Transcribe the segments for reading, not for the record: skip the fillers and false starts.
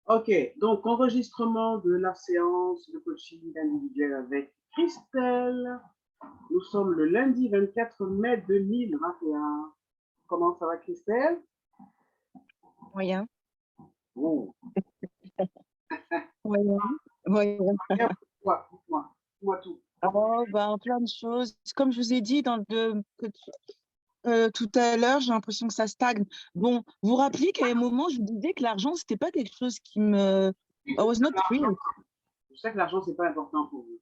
Ok, donc enregistrement de la séance de coaching individuel avec Christelle. Nous sommes le lundi 24 mai 2021. Comment ça va, Christelle? Moyen. Oh, Moyen. Moyen. rien pour toi, dis-moi tout. Oh, ben, plein de choses. Comme je vous ai dit tout à l'heure, j'ai l'impression que ça stagne. Bon, vous vous rappelez qu'à un moment, je vous disais que l'argent, c'était pas quelque chose qui me... I was not real. Je sais que l'argent, c'est pas important pour vous.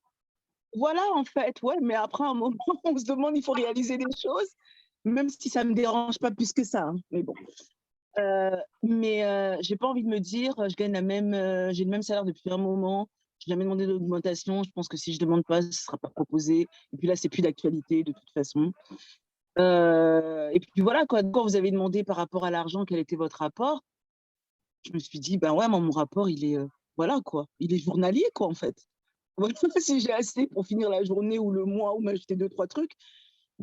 Voilà, en fait, ouais, mais après, un moment, on se demande, il faut réaliser des choses, même si ça me dérange pas plus que ça, hein, mais bon. J'ai pas envie de me dire, je gagne j'ai le même salaire depuis un moment, j'ai jamais demandé d'augmentation. Je pense que si je demande pas, ce sera pas proposé. Et puis là, c'est plus d'actualité de toute façon. Et puis voilà quoi. Quand vous avez demandé par rapport à l'argent, quel était votre rapport, je me suis dit, ben ouais, moi, mon rapport, il est, voilà quoi, il est journalier quoi en fait. Voilà, si j'ai assez pour finir la journée ou le mois ou m'acheter deux, trois trucs,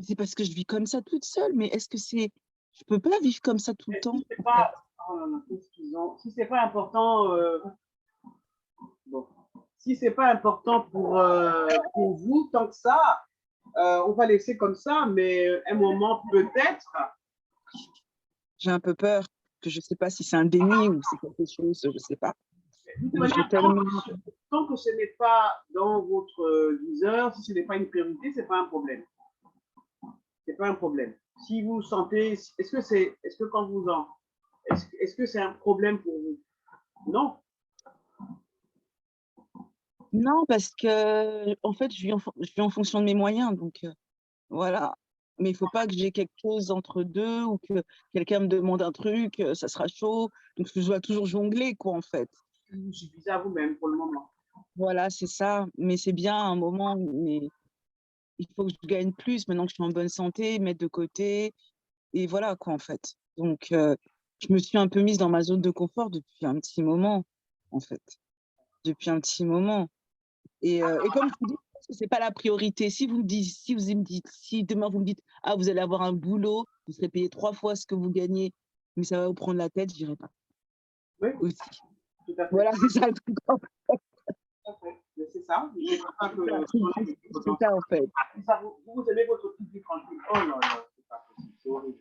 c'est parce que je vis comme ça toute seule. Mais est-ce que je peux pas vivre comme ça tout le Et temps si c'est en fait. pas, oh là là, qu'est-ce qu'ils ont? Si c'est pas important, bon, si c'est pas important pour vous tant que ça, on va laisser comme ça, mais un moment peut-être. J'ai un peu peur que je sais pas si c'est un déni ou c'est quelque chose, je sais pas. De toute J'ai manière, tellement... tant que ce n'est pas dans votre viseur, si ce n'est pas une priorité, c'est pas un problème. C'est pas un problème. Si vous sentez, est-ce que quand vous en, est-ce que c'est un problème pour vous? Non. Non, parce que en fait, je vis en fonction de mes moyens, donc voilà. Mais il faut pas que j'ai quelque chose entre deux ou que quelqu'un me demande un truc, ça sera chaud. Donc je dois toujours jongler, quoi, en fait. Vous suffisez à vous-même pour le moment. Voilà, c'est ça. Mais c'est bien à un moment, mais il faut que je gagne plus maintenant que je suis en bonne santé, mettre de côté. Et voilà, quoi, en fait. Donc, je me suis un peu mise dans ma zone de confort depuis un petit moment, en fait. Depuis un petit moment. Et comme je vous dis, c'est pas la priorité. Si demain vous me dites, ah, vous allez avoir un boulot, vous serez payé 3 fois ce que vous gagnez, mais ça va vous prendre la tête, j'irai pas Oui, aussi. tout à fait. Voilà, c'est ça le truc. Tout à fait. Mais c'est ça. C'est pour ça que C'est ça, en fait. ça, vous aimez votre petite vie tranquille. Oh non, non, c'est pas possible. C'est horrible.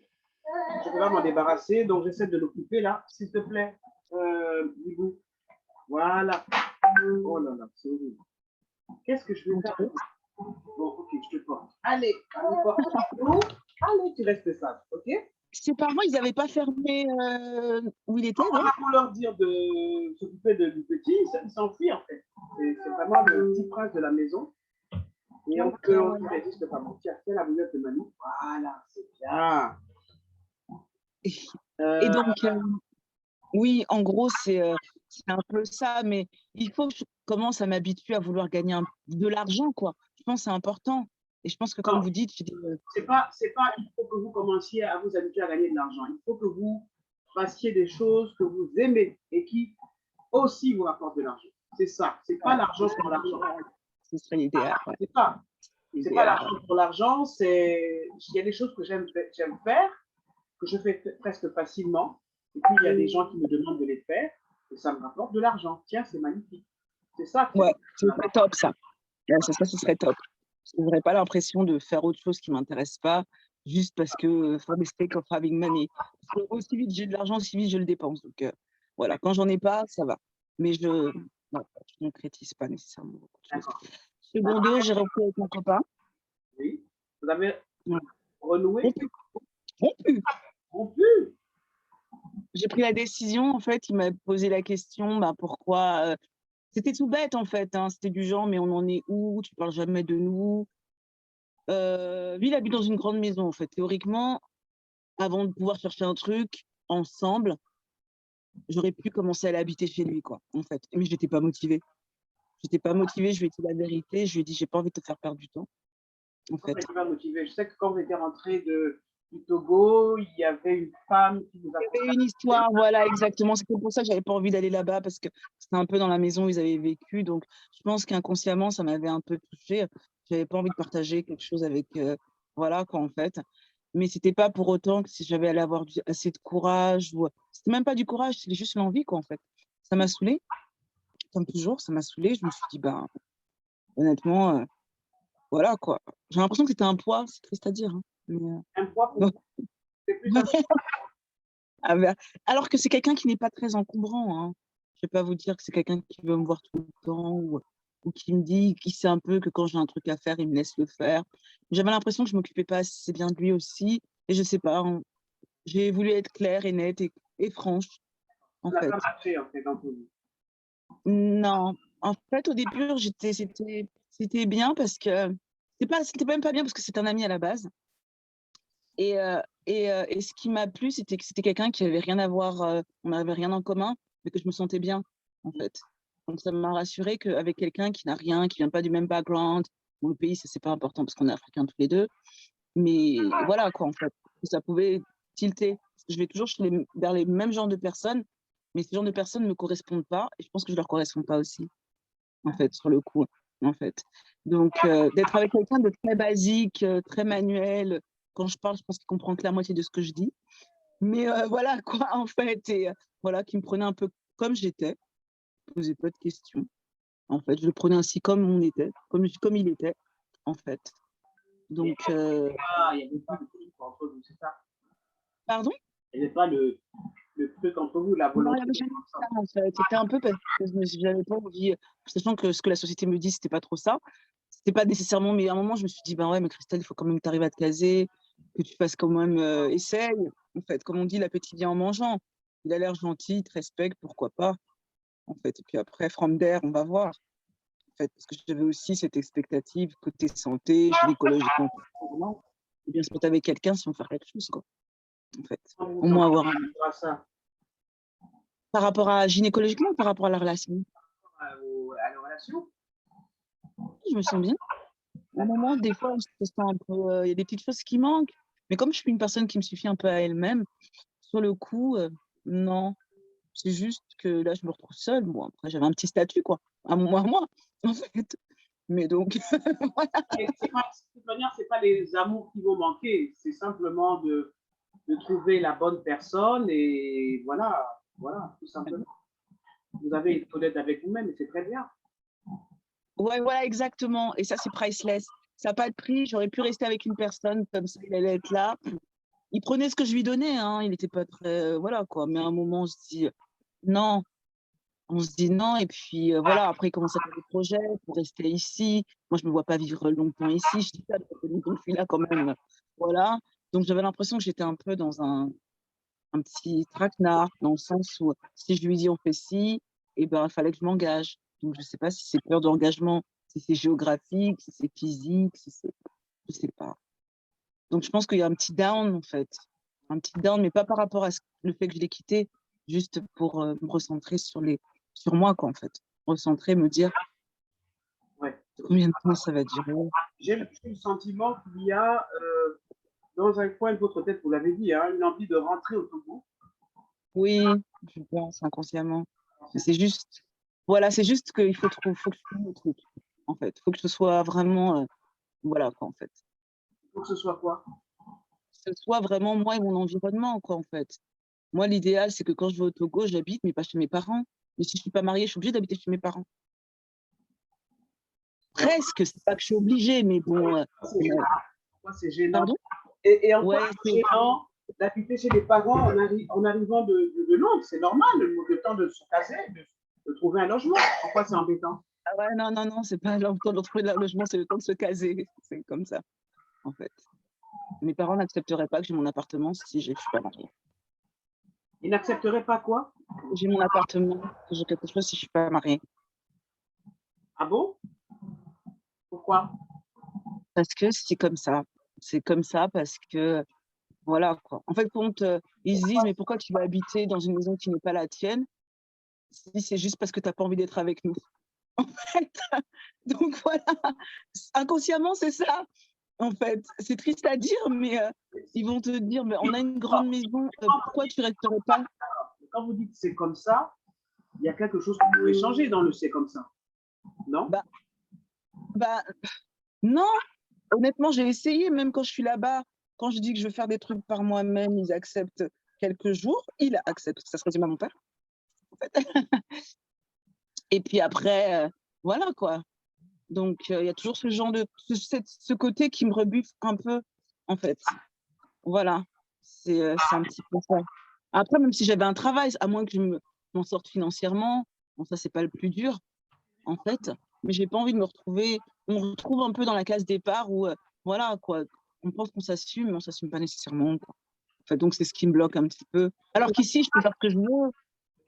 Je peux pas m'en débarrasser, donc j'essaie de l'occuper là, s'il te plaît. Bibou. Voilà. Oh là là, c'est horrible. Qu'est-ce que je vais faire? Bon, ok, je te porte. Allez, on porte nous. Allez, tu restes sage, ok? Ses parents, ils n'avaient pas fermé où il était, On non? a pour leur dire de s'occuper du petit, il s'enfuit en fait. C'est vraiment le petit prince de la maison. Et on D'accord. ne résiste pas. Bon, tiens, fais la bouillette de Manu. Voilà, c'est bien. Et Euh, donc, oui, en gros, c'est un peu ça, mais il faut que je commence à m'habituer à vouloir gagner de l'argent, quoi. Je pense que c'est important. Et je pense que, comme non, vous dites, c'est pas, il faut que vous commenciez à vous habituer à gagner de l'argent. Il faut que vous fassiez des choses que vous aimez et qui aussi vous rapportent de l'argent. C'est ça. C'est pas ouais, l'argent pour l'argent. ce serait l'idéal, ouais. C'est pas. C'est pas L'idéal, ouais. l'argent pour l'argent. Il y a des choses que j'aime faire, que je fais presque facilement. Et puis il y a des gens qui me demandent de les faire et ça me rapporte de l'argent. Tiens, c'est magnifique. C'est ça. Ouais, ce serait top, ça. Ouais, ça, ce serait top. Je n'aurais pas l'impression de faire autre chose qui ne m'intéresse pas, juste parce que for the sake of having money. Parce que aussi vite j'ai de l'argent, aussi vite je le dépense. Donc voilà, quand j'en ai pas, ça va. Mais non, je ne concrétise pas nécessairement beaucoup de choses. D'accord. Secondo, j'ai repris avec mon copain. Oui. Vous avez Ouais. renoué, Rompu. Rompu. rompu. J'ai pris la décision, en fait, il m'a posé la question, bah, pourquoi c'était tout bête, en fait, hein, c'était du genre, mais on en est où? Tu parles jamais de nous. Lui, il habite dans une grande maison, en fait. Théoriquement, avant de pouvoir chercher un truc ensemble, j'aurais pu commencer à aller habiter chez lui, quoi, en fait. Mais je n'étais pas motivée. J'étais pas motivée, je lui ai dit la vérité, je lui ai dit: «J'ai pas envie de te faire perdre du temps», en Pourquoi vous fait. n'étiez pas motivé? Je sais que quand vous étiez rentré du Togo, il y avait une femme qui vous a Il y avait une contacté. histoire, voilà, exactement. C'était pour ça que j'avais pas envie d'aller là-bas parce que c'était un peu dans la maison où ils avaient vécu. Donc, je pense qu'inconsciemment, ça m'avait un peu touchée. J'avais pas envie de partager quelque chose avec, voilà, quoi, en fait. Mais c'était pas pour autant que si j'avais allé avoir assez de courage ou, c'était même pas du courage, c'était juste l'envie, quoi, en fait. Ça m'a saoulée, comme toujours, ça m'a saoulée. Je me suis dit, ben, honnêtement, voilà quoi. J'ai l'impression que c'était un poids, c'est triste à dire, hein, mais, Un poids pour bon. vous, c'est plus un Ah bah, alors que c'est quelqu'un qui n'est pas très encombrant, hein. Je vais pas vous dire que c'est quelqu'un qui veut me voir tout le temps ou qui me dit, qui sait un peu que quand j'ai un truc à faire, il me laisse le faire. J'avais l'impression que je m'occupais pas assez bien de lui aussi, et je sais pas, j'ai voulu être claire et nette et franche, en ça n'a fait. pas marché, en fait, entre vous. Non, en fait, au début, c'était bien parce que c'était même pas bien parce que c'est un ami à la base. Et ce qui m'a plu, c'était que c'était quelqu'un qui avait rien à voir, on n'avait rien en commun, mais que je me sentais bien, en fait. Donc ça m'a rassurée qu'avec quelqu'un qui n'a rien, qui vient pas du même background, bon, le pays, ça c'est pas important parce qu'on est africains tous les deux, mais voilà quoi, en fait, que ça pouvait tilter. Parce que je vais toujours vers les mêmes genres de personnes, mais ces genres de personnes ne me correspondent pas et je pense que je leur corresponds pas aussi, en fait, sur le coup, en fait. Donc, d'être avec quelqu'un de très basique, très manuel, quand je parle, je pense qu'il comprend que la moitié de ce que je dis. Mais voilà, quoi, en fait, et voilà, qui me prenait un peu comme j'étais, posait pas de questions. En fait, je le prenais ainsi comme on était, comme il était, en fait. Donc, Il n'y avait pas de truc entre vous, c'est ça? pardon? Il n'y avait pas le truc entre vous, la Non, il volonté n'y avait d'être jamais eu ça, ensemble. en fait. C'était un peu parce que j'avais pas envie, sachant que ce que la société me dit, c'était pas trop ça. C'était pas nécessairement, mais à un moment, je me suis dit, ben ouais, mais Christelle, il faut quand même que tu arrives à te caser, que tu fasses quand même, essaye. En fait, comme on dit, l'appétit vient en mangeant. Il a l'air gentil, il te respecte, pourquoi pas, en fait. Et puis après, from there, on va voir. En fait, parce que j'avais aussi cette expectative côté santé, gynécologiquement, parlant, et bien se mettre avec quelqu'un si on fait quelque chose, quoi. En fait, Comment vous au vous moins sentez avoir à ça, par rapport à gynécologiquement ou par rapport à la relation. à la relation? Je me sens bien. Au moment, des fois, on se sent un peu, il y a des petites choses qui manquent. Mais comme je suis une personne qui me suffit un peu à elle-même, sur le coup, non. C'est juste que là, je me retrouve seule. Bon, après, j'avais un petit statut, quoi. À moi, en fait. Mais donc, voilà. Mais c'est pas, de toute manière, ce n'est pas les amours qui vont manquer, c'est simplement de trouver la bonne personne et voilà, voilà, tout simplement. Vous avez été honnête avec vous-même et c'est très bien. Ouais, voilà, exactement. Et ça, c'est priceless. Ça n'a pas de prix. J'aurais pu rester avec une personne comme ça, il allait être là. Il prenait ce que je lui donnais, hein. Il n'était pas très, voilà, quoi. Mais à un moment, on se dit, non. On se dit non, et puis voilà, après, il commence à faire des projets pour rester ici. Moi, je ne me vois pas vivre longtemps ici. Je dis ça, parce que longtemps que je suis là quand même. Voilà. Donc, j'avais l'impression que j'étais un peu dans un petit traquenard, dans le sens où si je lui dis on fait ci, et ben, il fallait que je m'engage. Donc, je ne sais pas si c'est peur d'engagement, si c'est géographique, si c'est physique, si c'est. Je ne sais pas. Donc, je pense qu'il y a un petit down, en fait. Un petit down, mais pas par rapport à le fait que je l'ai quitté, juste pour me recentrer sur moi, quoi, en fait. Recentrer, me dire Ouais. combien de temps ça va durer. J'ai le sentiment qu'il y a dans un coin de votre tête, vous l'avez dit, hein, une envie de rentrer au Togo. Oui, je pense inconsciemment. Mais c'est juste, voilà, c'est juste qu'il faut que je trouve le truc, en fait. Il faut que ce soit vraiment, voilà, quoi, en fait. Il faut que ce soit quoi? Que ce soit vraiment moi et mon environnement, quoi, en fait. Moi, l'idéal, c'est que quand je vais au Togo, j'habite, mais pas chez mes parents. Mais si je suis pas mariée, je suis obligée d'habiter chez mes parents. Presque, c'est pas que je suis obligée, mais bon. C'est gênant. Pourquoi c'est gênant? Pardon? Et en quoi Ouais, c'est gênant d'habiter chez les parents en arrivant de Londres? C'est normal, le temps de se caser, de trouver un logement. Pourquoi c'est embêtant? ah ouais, non, non, non, c'est pas le temps de trouver le logement, c'est le temps de se caser. C'est comme ça, en fait. Mes parents n'accepteraient pas que j'ai mon appartement si je suis pas mariée. Ils n'accepteraient pas quoi? J'ai mon appartement, que j'ai quelque chose si je suis pas mariée. Ah bon? Pourquoi? Parce que c'est comme ça. C'est comme ça parce que, voilà, quoi. En fait, quand ils se disent, mais pourquoi tu vas habiter dans une maison qui n'est pas la tienne si c'est juste parce que tu n'as pas envie d'être avec nous? En fait, donc voilà, inconsciemment, c'est ça. En fait, c'est triste à dire, mais ils vont te dire, mais on a une grande maison, pourquoi tu resterais pas? Quand vous dites c'est comme ça, il y a quelque chose qui pourrait changer dans le c'est comme ça. Non? Bah, bah, non, honnêtement, j'ai essayé, même quand je suis là-bas, quand je dis que je veux faire des trucs par moi-même, ils acceptent quelques jours, il accepte, ça se résume à mon père. Et puis après, voilà quoi. Donc, il y a toujours ce genre de ce côté qui me rebute un peu, en fait. Voilà, c'est un petit peu ça. Après, même si j'avais un travail, à moins que m'en sorte financièrement, bon ça, c'est pas le plus dur, en fait, mais j'ai pas envie de me retrouver on me retrouve un peu dans la case départ où, voilà quoi, on pense qu'on s'assume, mais on s'assume pas nécessairement, quoi. En fait, donc c'est ce qui me bloque un petit peu. Alors qu'ici, je peux faire ce que je veux,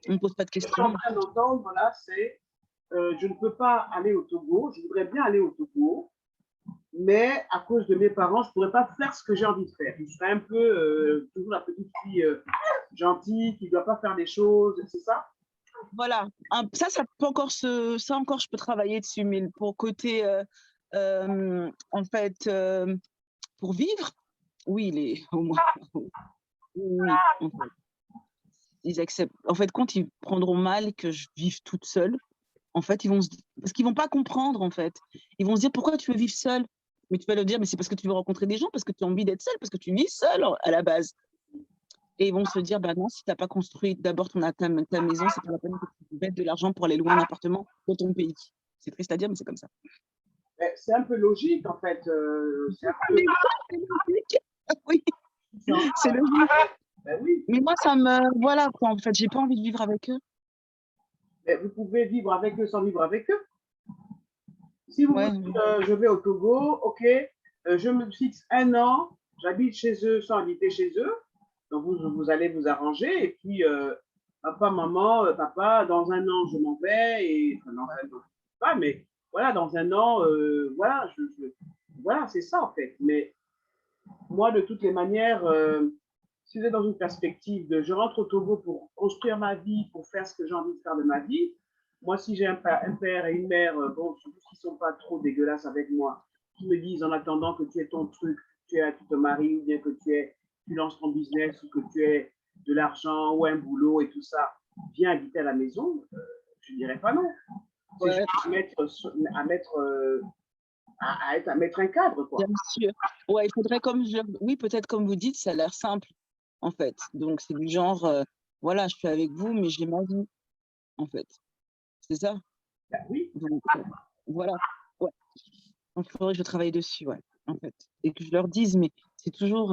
on me pose pas de Ce que je suis en questions. train d'entendre là, c'est je ne peux pas aller au Togo. Je voudrais bien aller au Togo, mais à cause de mes parents, je ne pourrais pas faire ce que j'ai envie de faire. Je serais un peu toujours la petite fille gentille qui ne doit pas faire des choses, c'est ça? Voilà, ça peut encore ça encore je peux travailler dessus, mais pour côté, en fait, pour vivre, oui, les au moins, oui, en fait, ils acceptent. En fait, quand ils prendront mal que je vive toute seule, en fait, ils vont se d parce qu'ils vont pas comprendre, en fait. Ils vont se dire: «Pourquoi tu veux vivre seule?» Mais tu vas leur dire: «Mais c'est parce que tu veux rencontrer des gens, parce que tu as envie d'être seule, parce que tu vis seule à la base». Et ils vont se dire: «Bah non, si tu as pas construit d'abord ta maison, c'est pas la peine que tu mettes de l'argent pour aller louer un appartement dans ton pays». C'est triste à dire, mais c'est comme ça. C'est un peu logique en fait. C'est un peu Mais oui, c'est logique. Oui, ça. c'est logique. Ben oui. Mais moi, ça me voilà quoi, en fait, j'ai pas envie de vivre avec eux. Mais vous pouvez vivre avec eux sans vivre avec eux. Si vous Ouais, me dites je vais au Togo, ok, je me fixe un an, j'habite chez eux sans habiter chez eux. Donc vous allez vous arranger et puis papa, maman, papa, dans un an je m'en vais et enfin, dans un an, pas, mais voilà, dans un an, voilà, voilà, c'est ça en fait. Mais moi, de toutes les manières, si vous êtes dans une perspective de je rentre au Togo pour construire ma vie, pour faire ce que j'ai envie de faire de ma vie, moi, si j'ai un père et une mère, bon, qui ne sont pas trop dégueulasses avec moi, qui me disent en attendant que tu aies ton truc, tu te maries, ou bien que tu lances ton business, ou que tu aies de l'argent, ou un boulot et tout ça, viens habiter à la maison, je ne dirais pas non. C'est juste ouais, à mettre un cadre, bien quoi. sûr. Ouais, il faudrait comme je oui, peut-être comme vous dites, ça a l'air simple, en fait. Donc c'est du genre, voilà, je suis avec vous, mais j'ai ma vie, en fait. C'est ça? Ben oui, Donc voilà. Ouais. Donc il faudrait que je travaille dessus, ouais, en fait. Et que je leur dise, mais c'est toujours,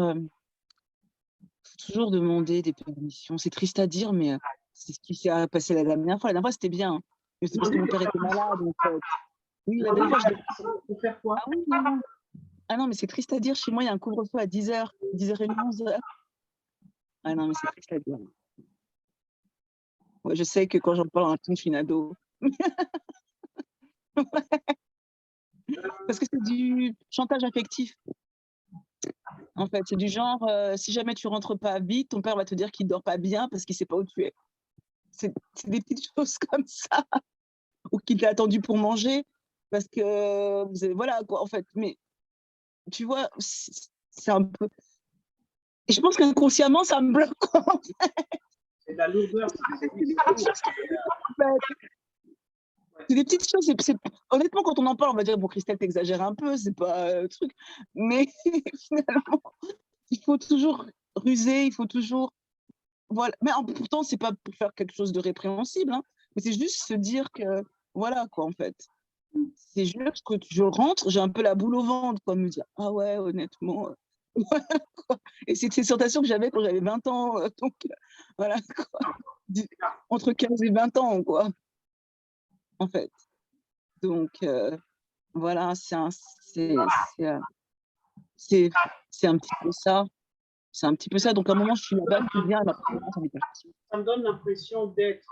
faut toujours demander des permissions. C'est triste à dire, mais c'est ce qui s'est passé la dernière fois. La dernière fois, c'était bien, hein, mais c'est parce que demander mon des père était malade, en fait. Oui, la demander dernière fois, des je l'ai permissions pour faire quoi? ah oui, non, non. Ah non, mais c'est triste à dire. Chez moi, il y a un couvre-feu à 10h, 10h30, 11h. Ah non, mais c'est triste à dire. Ouais, je sais que quand j'en parle en même temps, je suis une ado. Parce que c'est du chantage affectif. En fait, c'est du genre, si jamais tu rentres pas vite, ton père va te dire qu'il dort pas bien parce qu'il sait pas où tu es. C'est des petites choses comme ça. Ou qu'il t'a attendu pour manger parce que vous avez voilà quoi, en fait. Mais tu vois, c'est un peu et je pense qu'inconsciemment, ça me bloque, quoi. C'est de la lourdeur, C'est oui, des c'est petites lourd. choses comme ça, en fait. C'est des petites choses, honnêtement, quand on en parle, on va dire: «Bon, Christelle, tu exagères un peu, c'est pas, truc». Mais finalement, il faut toujours ruser, il faut toujours voilà. Mais pourtant, c'est pas pour faire quelque chose de répréhensible, hein, mais c'est juste se dire que voilà, quoi, en fait. C'est juste que je rentre, j'ai un peu la boule au ventre, quoi, me dire: «Ah ouais, honnêtement, voilà quoi» et c'est ces sensations que j'avais quand j'avais 20 ans, donc voilà quoi, du entre 15 et 20 ans, quoi, en fait. Donc voilà, c'est c'est un petit peu ça. C'est un petit peu ça, donc à un moment, je suis là-bas, je suis bien, et après, j'ai envie de partir. Ça me donne l'impression d'être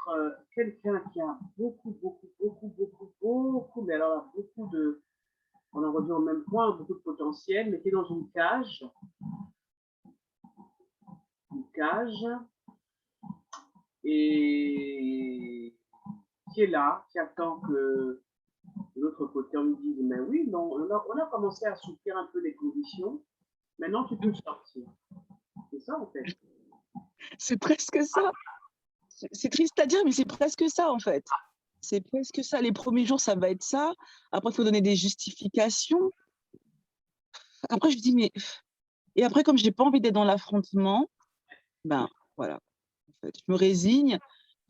quelqu'un qui a beaucoup, mais alors là, on en revient au même point, beaucoup de potentiel, mais qui est dans une cage, et qui est là, qui attend que de l'autre côté, on me dise, mais oui, non, on a commencé à assouplir un peu les conditions, maintenant tu peux sortir. C'est ça, en fait. C'est presque ça. C'est triste à dire, mais c'est presque ça, en fait. C'est presque ça. Les premiers jours, ça va être ça. Après, il faut donner des justifications. Après, je dis: «Mais» et après, comme j'ai pas envie d'être dans l'affrontement, ben, voilà, en fait, je me résigne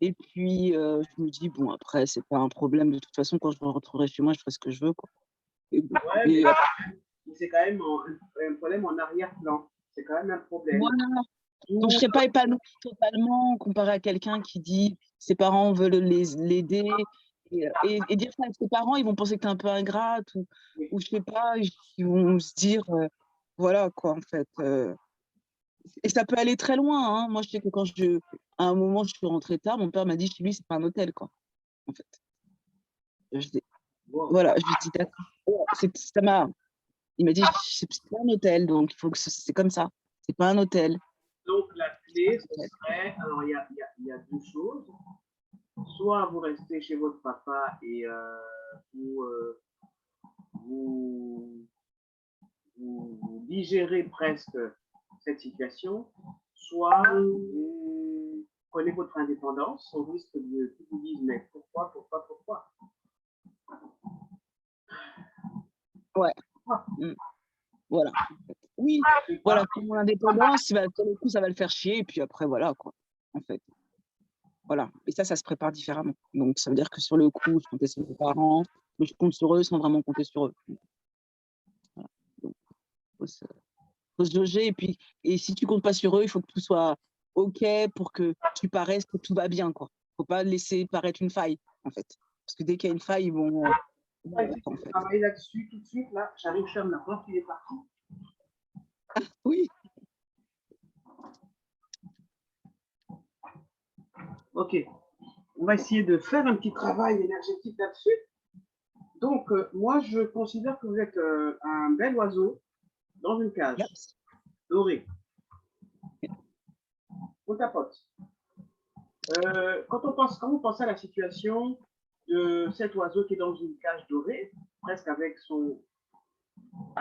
Et puis, je me dis, bon, après, c'est pas un problème. De toute façon, quand je rentrerai chez moi, je ferai ce que je veux, quoi. Et, bon. Ouais, Et c'est quand même un problème en arrière-plan. C'est quand même un problème. voilà. Donc, je ne serais pas épanouie totalement comparé à quelqu'un qui dit ses parents veulent l'aider et dire ça à ses parents, ils vont penser que tu es un peu ingrate ou je sais pas, ils vont se dire, voilà quoi, en fait. Et ça peut aller très loin. Hein. Moi, je sais que à un moment, je suis rentrée tard, mon père m'a dit chez lui, c'est pas un hôtel, quoi, en fait. Je dis, voilà, je lui dis d'accord. Il m'a dit, c'est pas un hôtel, donc il faut que c'est comme ça. C'est pas un hôtel. Donc, la clé, ce serait, alors il y a deux choses. Soit vous restez chez votre papa et vous digérez presque cette situation, soit vous prenez votre indépendance au risque de vous dire mais pourquoi. Ouais. Voilà. Oui, voilà, pour mon indépendance, pour le coup, ça va le faire chier, et puis après, voilà, quoi, en fait. Voilà. Et ça se prépare différemment. Donc, ça veut dire que sur le coup, je comptais sur mes parents, mais je compte sur eux sans vraiment compter sur eux. Voilà. Donc, faut se jauger, et si tu comptes pas sur eux, il faut que tout soit OK pour que tu paraisses que tout va bien, quoi. Faut pas laisser paraître une faille, en fait. Parce que dès qu'il y a une faille, ils vont... en fait. Travailler là-dessus tout de suite, là, j'arrive, je ferme la porte, il est parti. Oui. Ok, on va essayer de faire un petit travail énergétique là-dessus. Donc, moi, je considère que vous êtes un bel oiseau dans une cage dorée. On tapote. Quand vous pensez à la situation de cet oiseau qui est dans une cage dorée, presque à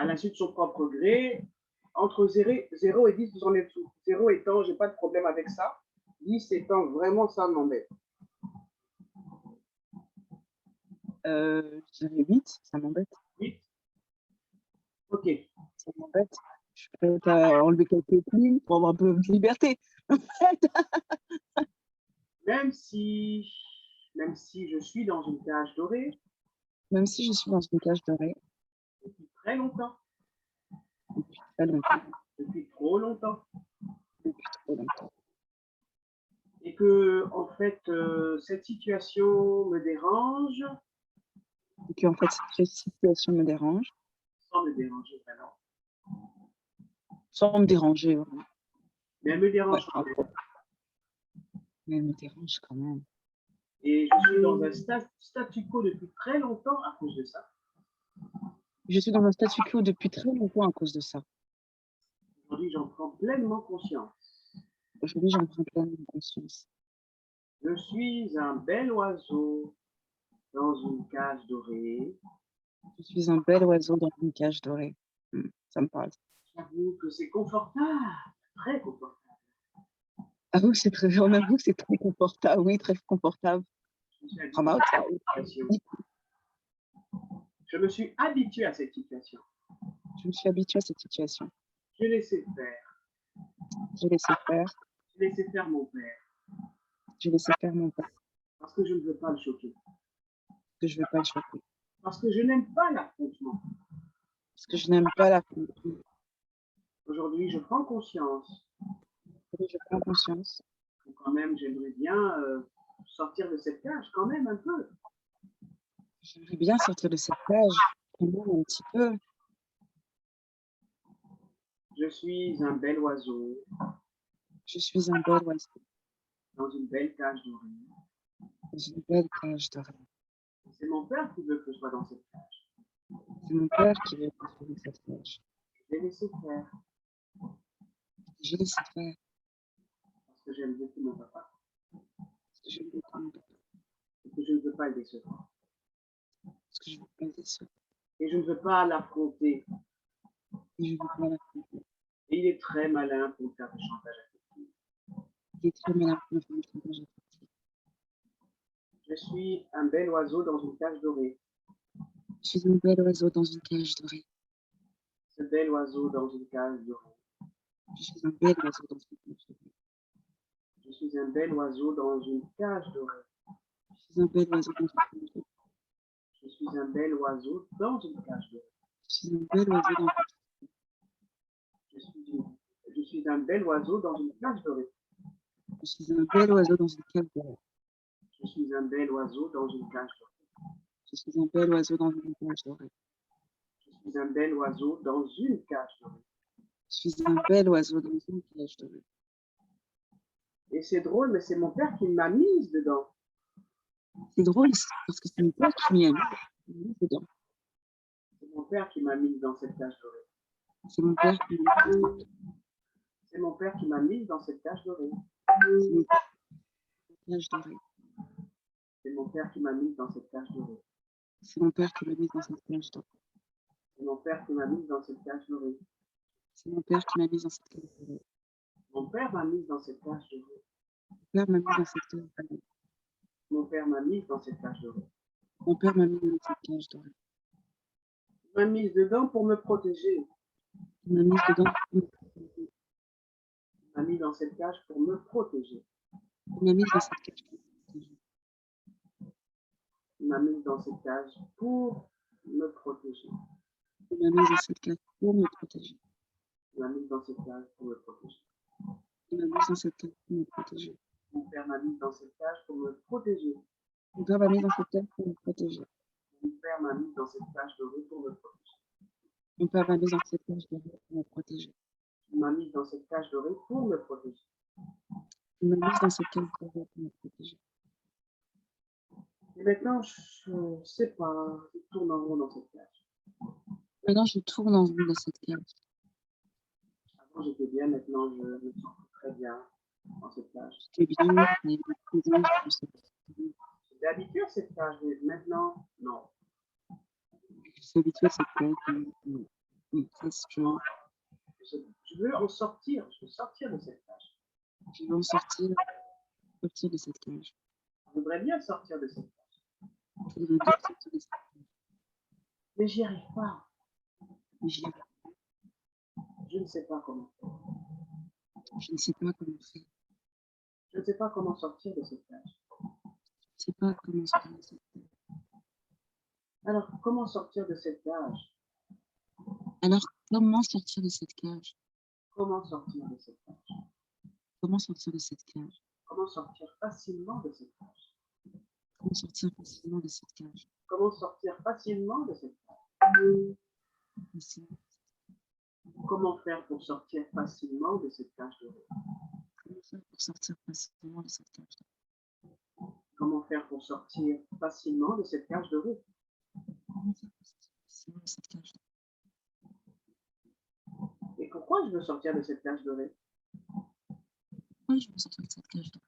l'insu de son propre gré, entre 0 et 10, vous en êtes où? 0 étant, j'ai pas de problème avec ça. 10 étant, vraiment, ça m'embête. Je dirais 8, ça m'embête. 8. Ok. Ça m'embête. Je suis prête à enlever quelques plumes pour avoir un peu de liberté. Même si je suis dans une cage dorée. Même si je suis dans une cage dorée. Depuis très longtemps. Depuis très longtemps. Depuis trop longtemps. Depuis trop longtemps. Et que, en fait, cette situation me dérange. Et que, en fait, cette situation me dérange. Sans me déranger, vraiment. Sans me déranger, vraiment. Mais elle me dérange quand même. Mais elle me dérange quand même. Et je suis dans un statu quo depuis très longtemps à cause de ça. Je suis dans un statu quo depuis très longtemps à cause de ça. Aujourd'hui, j'en prends pleinement conscience. Aujourd'hui, j'en prends pleinement conscience. Je suis un bel oiseau dans une cage dorée. Je suis un bel oiseau dans une cage dorée. Ça me parle. J'avoue que c'est confortable, très confortable. Avoue que c'est très, on avoue que c'est très confortable. Oui, très confortable. Je me suis habitué à cette situation. Je me suis habituée à cette situation. J'ai laissé faire. J'ai laissé faire. J'ai laissé faire mon père. J'ai laissé faire mon père. Parce que je ne veux pas le choquer. Parce que je ne veux pas le choquer. Parce que je n'aime pas l'affrontement. Parce que je n'aime pas l'affrontement. Aujourd'hui, je prends conscience. Je prends conscience. Quand même, j'aimerais bien sortir de cette cage, quand même un peu. J'aimerais bien sortir de cette cage, quand même un petit peu. Je suis un bel oiseau. Je suis un bel oiseau. Dans une belle cage dorée. Dans une belle cage dorée. C'est mon père qui veut que je sois dans cette cage. C'est mon père qui veut que je sois dans cette cage. J'ai laissé faire. J'ai laissé faire. Parce que j'aime beaucoup mon papa. Parce que j'aime beaucoup mon papa. Et que je ne veux pas le décevoir. Parce que je ne veux pas le décevoir. Et je ne veux pas l'affronter. Et je ne veux pas l'affronter. Et il est très malin pour faire du chantage affectif. Il est très malin pour faire du chantage affectif. Je suis un bel oiseau dans une cage dorée. Je suis un bel oiseau dans une cage dorée. Ce bel oiseau dans une cage dorée. Je suis un bel oiseau dans une cage dorée. Je suis un bel oiseau dans une cage dorée. Je suis un bel oiseau dans une cage dorée. Je suis un bel oiseau dans une cage dorée. Je suis un bel oiseau dans une cage dorée. Je suis un bel oiseau dans une cage dorée. Je suis un bel oiseau dans une cage dorée. Je suis un bel oiseau dans une cage dorée. Je suis un bel oiseau dans une cage dorée. Je suis un bel oiseau dans une cage dorée. Je suis un bel oiseau dans une cage dorée. Et c'est drôle, mais c'est mon père qui m'a mise dedans. C'est drôle parce que c'est mon père qui m'y a mis dedans. C'est mon père qui m'a mise dans cette cage dorée. C'est mon père qui m'a mis dedans. C'est mon père qui m'a mise dans cette cage dorée. C'est mon père qui m'a mise dans cette cage dorée. C'est mon père qui m'a mise dans cette cage dorée. C'est mon père qui m'a mise dans cette cage dorée. C'est mon père qui m'a mise dans cette cage dorée. Mon père m'a mise dans cette cage dorée. Mon père m'a mise dans cette cage dorée. Mon père m'a mis dans cette cage dorée. Il m'a mise dedans pour me protéger. Il m'a mise dedans. Il m'a mis dans cette cage pour me protéger. Il m'a mise dans cette cage pour me protéger. Il m'a mise dans cette cage pour me protéger. Il m'a mise dans cette cage pour me protéger. Il m'a mise dans cette cage pour me protéger. Il m'a mise dans cette cage pour me protéger. Mon père m'a mise dans cette cage pour me protéger. Mon père m'a mise dans cette cage pour me protéger. Mon père m'a mise dans cette cage dorée pour me protéger. Mon père m'a mise dans cette cage dorée pour me protéger. Il m'a mise dans cette cage dorée pour me protéger. Il m'a mise dans cette cage dorée pour me protéger. Et maintenant, je ne sais pas, je tourne en rond dans cette cage. Maintenant, je tourne en rond dans cette cage. Avant, j'étais bien, maintenant, je me sens très bien dans cette cage. J'étais bien, mais maintenant, je me sens J'étais habitué à cette cage, mais maintenant, non. Je suis habituée à cette cage. Parce que Je veux en sortir, je veux sortir de cette cage. je veux en sortir de cette cage. Je voudrais bien sortir de cette cage. Je voudrais bien sortir de cette cage. Mais j'y arrive pas. Mais j'y arrive. Je ne sais pas comment faire. Je ne sais pas comment faire. Je ne sais pas comment sortir de cette cage. Je ne sais pas comment sortir de cette cage. Alors, comment sortir de cette cage? Alors, comment sortir de cette cage? Comment sortir de cette cage? Comment sortir de cette cage? Comment sortir facilement de cette cage? Comment sortir facilement de cette cage? Comment sortir facilement de cette cage? Facilement. Comment faire pour sortir facilement de cette cage dorée? Comment faire pour sortir facilement de cette cage? Comment faire pour sortir facilement de cette cage dorée? Comment faire pour sortir facilement de cette cage? Et pourquoi je veux sortir de cette cage dorée? Pourquoi je veux sortir de cette cage dorée?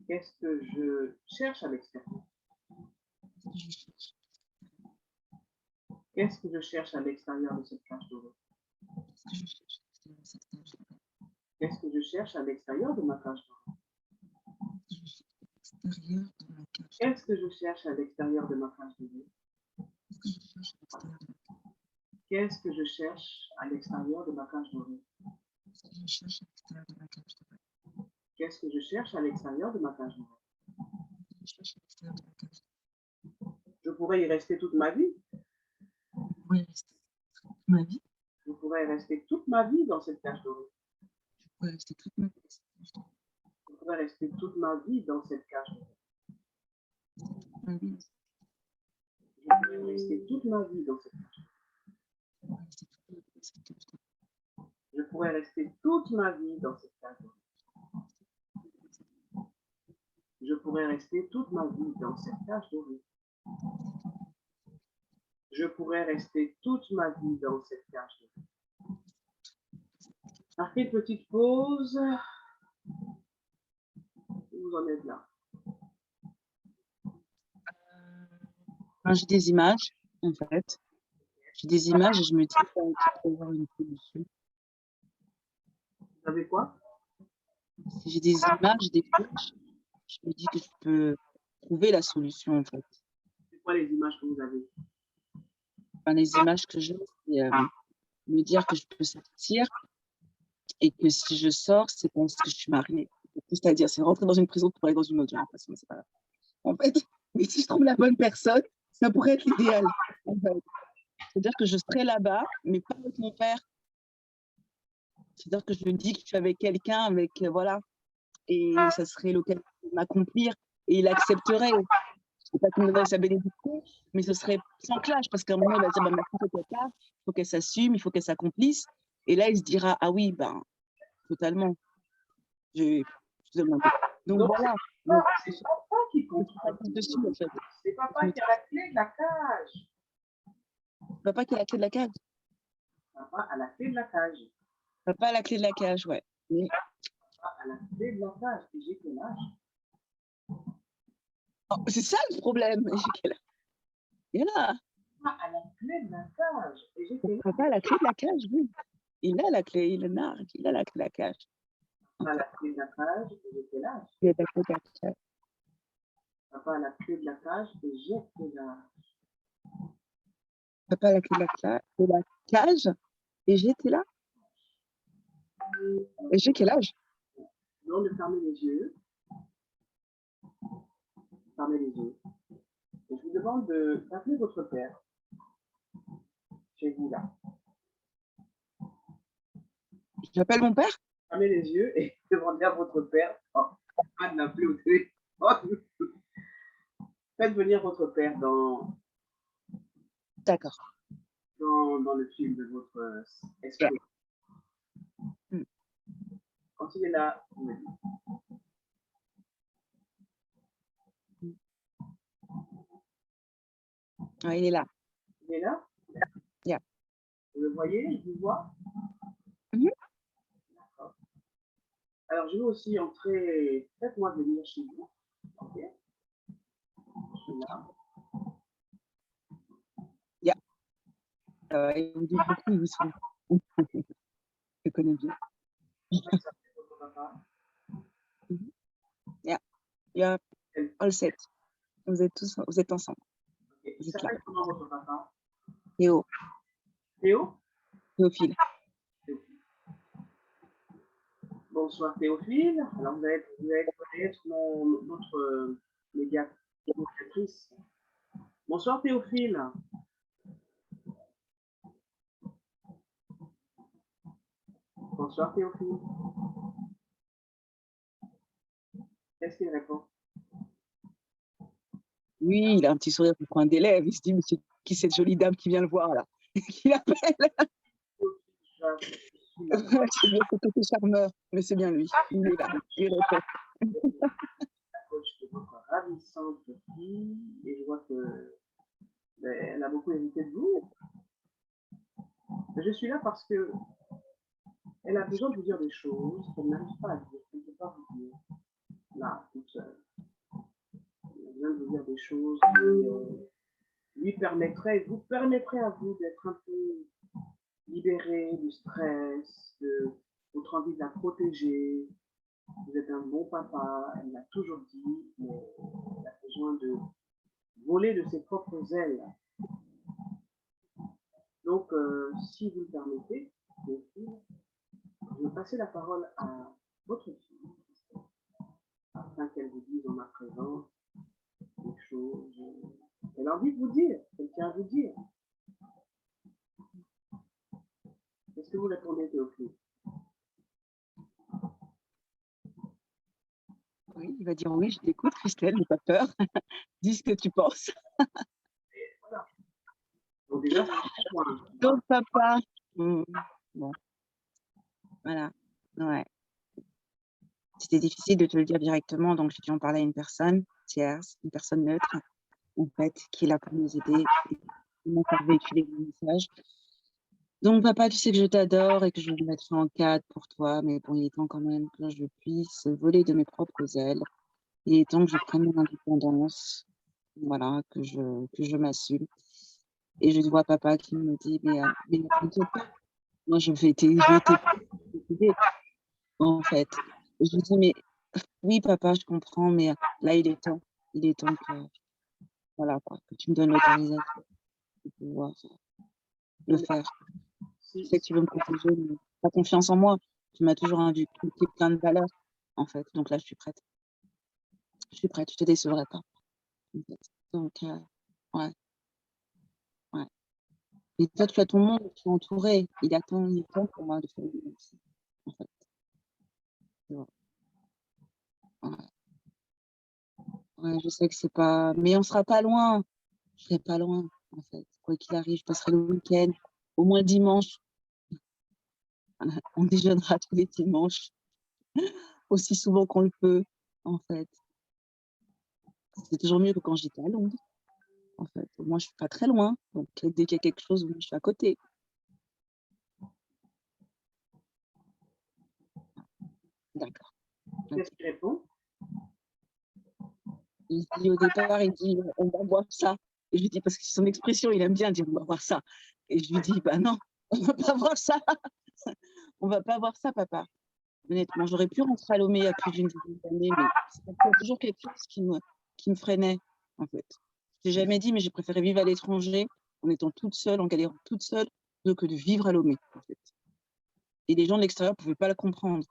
Qu'est-ce que je cherche à l'extérieur? Qu'est-ce que je cherche à l'extérieur de cette cage dorée? Qu'est-ce que je cherche à l'extérieur de ma cage dorée? Qu'est-ce que je cherche à l'extérieur de ma cage dorée? Qu'est-ce que je cherche à l'extérieur de ma cage dorée? Qu'est-ce que je cherche à l'extérieur de ma cage dorée? Je pourrais y rester toute ma vie. Je pourrais rester toute ma vie dans cette cage dorée. Je pourrais rester toute ma vie dans cette cage dorée. Je pourrais rester toute ma vie dans cette cage dorée. Je pourrais rester toute ma vie dans cette cage dorée. Je pourrais rester toute ma vie dans cette cage dorée. Je pourrais rester toute ma vie dans cette cage dorée. Marquez une petite pause. Vous en êtes là. J'ai des images, en fait. J'ai des images et je me dis qu'il peut y avoir une solution. Vous avez quoi? Si j'ai des images, des flashs, je me dis que je peux trouver la solution, en fait. C'est quoi les images que vous avez? Enfin, les images que j'ai, c'est me dire que je peux sortir et que si je sors, c'est parce que je suis mariée. C'est-à-dire, c'est rentrer dans une prison pour aller dans une autre, j'ai l'impression, mais c'est pas grave. En fait, mais si je trouve la bonne personne, ça pourrait être l'idéal. En fait. C'est-à-dire que je serai là-bas, mais pas avec mon père. C'est-à-dire que je lui dis que je suis avec quelqu'un, avec, voilà, et ça serait l'occasion de m'accomplir, et il accepterait. Je ne sais pas qu'il me donnerait sa bénédiction, mais ce serait sans clash, parce qu'à un moment, il va dire, bah, maintenant, il faut qu'elle parte, il faut qu'elle s'assume, il faut qu'elle s'accomplisse. Et là, il se dira, ah oui, ben, totalement. Je demande. Donc Donc, voilà. c'est papa qui contrôle. Dessus, en fait. C'est papa qui a la clé de la cage. Papa qui a la clé de la cage. Papa a la clé de la cage. Papa a la clé de la cage, ouais. Mais... Papa a la clé de la cage. Et j'ai quel âge? Oh, c'est ça le problème. J'ai quel âge? Et là. Papa a la clé de la cage. Et j'ai quel âge? Papa a la clé de la cage, oui. Il a la clé, il nargue, il a la clé de la cage. Papa a la clé de la cage et j'ai quel âge? Il a la clé de la cage. Papa a la clé de la cage et j'ai quel âge? Papa a la clé de la cage et j'étais là. Et j'ai quel âge? Non, de fermer les yeux. Fermez les yeux. Et je vous demande d'appeler votre père. Chez vous là. J'appelle mon père? Fermez les yeux et demandez à votre père. Oh, pas de l'appeler au téléphone. Faites venir votre père dans. D'accord. Dans le film de votre esprit. Yeah. Quand il est là, vous me dites. Ouais, il est là. Il est là? Yeah. Vous le voyez? Il vous voit? D'accord. Alors, je vais aussi entrer. Faites-moi venir chez vous. Ok? Je suis là. Yeah. Il me dit beaucoup, il sont. Je connais bien. Yeah. Yeah. All set. Vous êtes ensemble. Okay. Il s'appelle comment votre papa? Théo. Théo? Théophile. Bonsoir Théophile. Alors vous allez connaître notre médiatrice. Bonsoir Théophile. Bonsoir Théophile. Qu'est-ce qu'il répond? Oui, il a un petit sourire au coin des lèvres. Il se dit, mais c'est qui cette jolie dame qui vient le voir là? Qui l'appelle? C'est bien ce côté charmeur, mais c'est bien lui. Il est là. Il répond. La coach de votre ravissante fille, et je vois que elle a beaucoup hérité de vous. Je suis là parce que elle a besoin de vous dire des choses qu'elle n'arrive pas à dire, qu'elle ne peut pas vous dire. Là, toute seule. Elle a besoin de vous dire des choses qui lui permettraient, vous permettraient à vous d'être un peu libéré du stress, de votre envie de la protéger. Vous êtes un bon papa, elle l'a toujours dit, mais elle a besoin de voler de ses propres ailes. Donc, si vous le permettez, je vais passer la parole à votre fille, afin qu'elle vous dise en ma présence des choses qu'elle a envie de vous dire, qu'elle tient à vous dire. Qu'est-ce que vous répondez, Théophile? Oui, il va dire oui, je t'écoute, Christelle, n'aie pas peur. Dis ce que tu penses. Voilà. Donc déjà, Donc, papa. Bon. Voilà. Ouais. C'était difficile de te le dire directement, donc j'ai dû en parler à une personne tierce, une personne neutre, en fait, qui est là pour nous aider et nous faire véhiculer le message. Donc, papa, tu sais que je t'adore et que je vais me mettre en cadre pour toi, mais bon, il est temps quand même que je puisse voler de mes propres ailes. Il est temps que je prenne mon indépendance, voilà, que je m'assume. Et je vois papa qui me dit, mais t'inquiète pas, moi je vais t'aider, en fait. Et je lui dis, mais oui, papa, je comprends, mais là, il est temps que, voilà, quoi, que tu me donnes l'autorisation de pouvoir le faire. Je sais que tu veux me protéger, mais tu as confiance en moi. Tu m'as toujours inculqué plein de valeurs. en fait. Donc là, je suis prête. Je suis prête, je te décevrai pas. En fait. Donc, ouais, ouais. Et toi, tu as ton monde, tu es entouré. Il attend pour moi de faire du bien aussi, en fait. Ouais. Ouais, je sais que c'est pas... Mais on sera pas loin. Je serai pas loin, en fait. Quoi qu'il arrive, je passerai le week-end. Au moins dimanche, on déjeunera tous les dimanches, aussi souvent qu'on le peut, en fait. C'est toujours mieux que quand j'étais à Londres, en fait. Au moins, je suis pas très loin. Donc, dès qu'il y a quelque chose, au moins, je suis à côté. D'accord. Qu'est-ce qu'il répond? Il dit au départ, il dit, on va voir ça. Et je lui dis, parce que c'est son expression, il aime bien dire, on va voir ça. Et je lui dis, bah non, on va pas voir ça. On va pas voir ça, papa. Honnêtement, j'aurais pu rentrer à Lomé il y a plus d'une dizaine d'années, mais c'est toujours quelque chose qui me freinait, en fait. Je t'ai jamais dit, mais j'ai préféré vivre à l'étranger en étant toute seule, en galérant toute seule, plutôt que de vivre à Lomé, en fait. Et les gens de l'extérieur ne pouvaient pas la comprendre,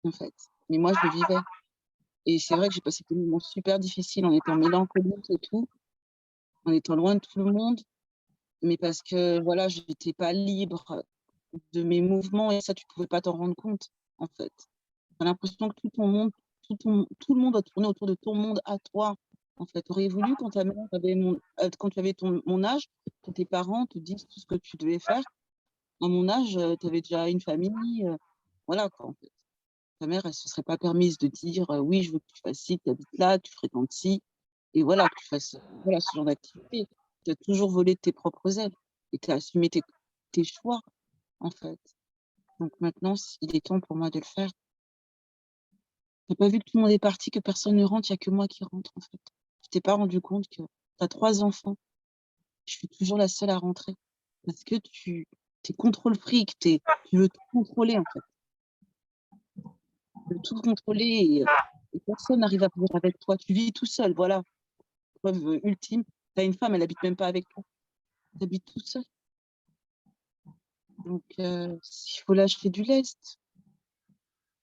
en fait. Mais moi, je le vivais. Et c'est vrai que j'ai passé des moments super difficiles en étant mélancolique et tout, en étant loin de tout le monde, mais parce que, voilà, je n'étais pas libre de mes mouvements et ça, tu ne pouvais pas t'en rendre compte, en fait. Tu as l'impression que tout le monde va tourner autour de ton monde à toi. En fait, tu aurais voulu quand ta mère avait quand tu avais mon âge, que tes parents te disent tout ce que tu devais faire. À mon âge, tu avais déjà une famille. Voilà, quoi, en fait. Ta mère, elle ne se serait pas permise de dire oui, je veux que tu fasses ci, que tu habites là, que tu fréquentes ci. Et voilà, que tu fasses voilà, ce genre d'activité. Tu as toujours volé de tes propres ailes et tu as assumé tes choix, en fait. Donc maintenant, il est temps pour moi de le faire. T'as pas vu que tout le monde est parti, que personne ne rentre, il n'y a que moi qui rentre, en fait. Tu t'es pas rendu compte que tu as 3 enfants. Je suis toujours la seule à rentrer. Parce que tu es contrôle fric, tu veux tout contrôler, en fait. Tu veux tout contrôler et personne n'arrive à vivre avec toi. Tu vis tout seul, voilà. Preuve ultime, tu as une femme, elle habite même pas avec toi. Tu habites tout seul. Donc, il faut lâcher du lest.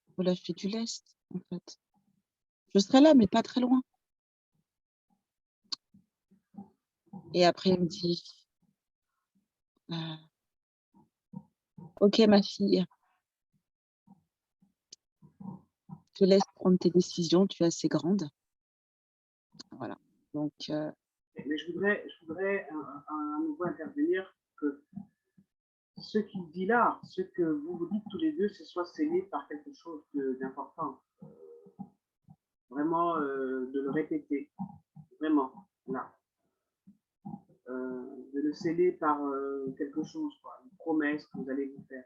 Il faut lâcher du lest, en fait. Je serai là, mais pas très loin. Et après, il me dit, ok, ma fille, je te laisse prendre tes décisions, tu es assez grande. Voilà. Donc, Mais je voudrais à nouveau intervenir que ce qu'il dit là, ce que vous vous dites tous les deux, ce soit scellé par quelque chose d'important. Vraiment, de le répéter. Vraiment, là. De le sceller par quelque chose, quoi, une promesse que vous allez vous faire.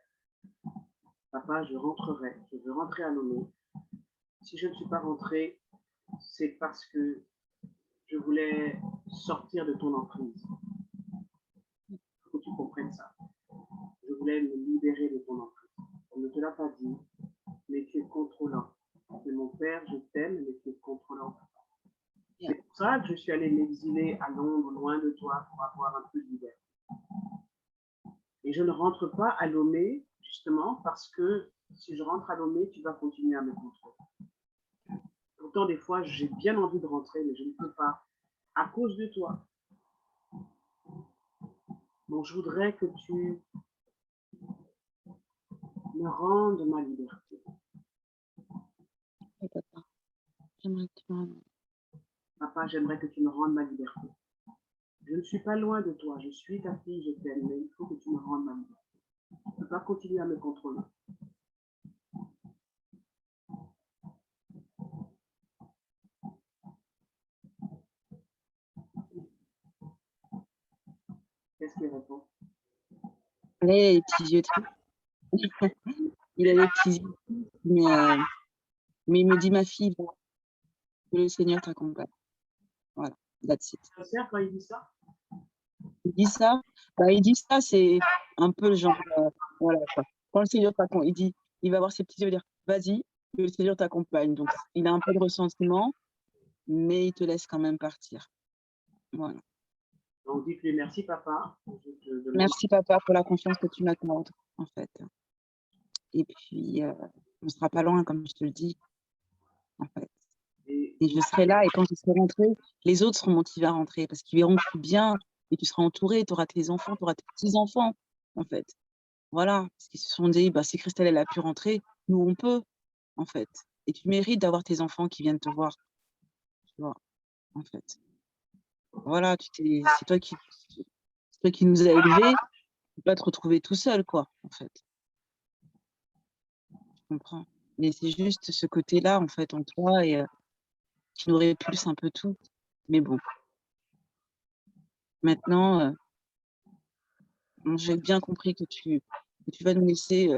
Papa, je rentrerai, je veux rentrer à Lomé. Si je ne suis pas rentré, c'est parce que je voulais sortir de ton emprise. Il faut que tu comprennes ça. Je voulais me libérer de ton emprise. On ne te l'a pas dit, mais tu es contrôlant. C'est mon père, je t'aime, mais tu es contrôlant. C'est pour ça que je suis allé m'exiler à Londres, loin de toi, pour avoir un peu de liberté. Et je ne rentre pas à Lomé, justement, parce que si je rentre à Lomé, tu vas continuer à me contrôler. Pourtant, des fois, j'ai bien envie de rentrer, mais je ne peux pas, à cause de toi. Donc, je voudrais que tu me rendes ma liberté. papa, j'aimerais que tu me... Papa, j'aimerais que tu me rendes ma liberté. Je ne suis pas loin de toi, je suis ta fille, je t'aime, mais il faut que tu me rendes ma liberté. Je ne peux pas continuer à me contrôler. Qu'est-ce qu'il répond? Il a les petits yeux tristes. Il a les petits yeux tristes, mais il me dit, ma fille, va, que le Seigneur t'accompagne. Voilà, that's it. Ça sert quand il dit ça? Il dit ça, c'est un peu le genre, voilà quoi. Quand le Seigneur t'accompagne, il va avoir ses petits yeux et dire, vas-y, que le Seigneur t'accompagne. Donc, il a un peu de ressentiment, mais il te laisse quand même partir. Voilà. Donc, dites-lui merci, papa. Merci, papa, pour la confiance que tu m'accordes, en fait. Et puis, On ne sera pas loin, comme je te le dis, en fait. Et Et je serai là, et quand je serai rentrée, les autres seront motivés à rentrer, parce qu'ils verront que tu es bien, et tu seras entouré, tu auras tes enfants, tu auras tes petits-enfants, en fait. Voilà, parce qu'ils se sont dit, bah, si Christelle, elle a pu rentrer, nous, on peut, en fait. Et tu mérites d'avoir tes enfants qui viennent te voir, tu vois, en fait. Voilà, c'est toi qui nous as élevés, tu peux pas te retrouver tout seul, quoi, en fait. Tu comprends? Mais c'est juste ce côté-là, en fait, en toi, et qui nous répulse un peu tout. Mais bon, maintenant, j'ai bien compris que tu vas nous laisser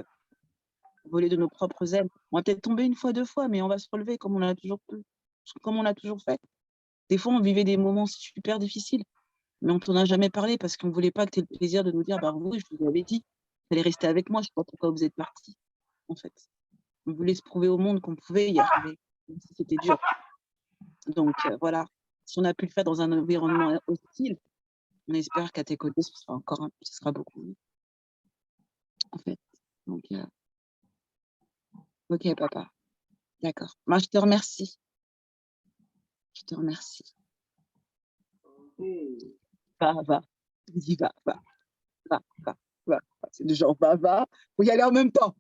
voler de nos propres ailes. On va peut-être tomber une fois, deux fois, mais on va se relever comme on a toujours fait. Des fois, on vivait des moments super difficiles, mais on t'en a jamais parlé parce qu'on ne voulait pas que tu aies le plaisir de nous dire, bah oui, je vous avais dit, vous allez rester avec moi, je ne sais pas pourquoi vous êtes partis, en fait. On voulait se prouver au monde qu'on pouvait y arriver, même si c'était dur. Donc voilà, si on a pu le faire dans un environnement hostile, on espère qu'à tes côtés, ce sera beaucoup mieux, en fait. Donc, ok, papa, d'accord. Moi, je te remercie. Je te remercie. Va. Dis va. C'est du genre va. Faut y aller en même temps.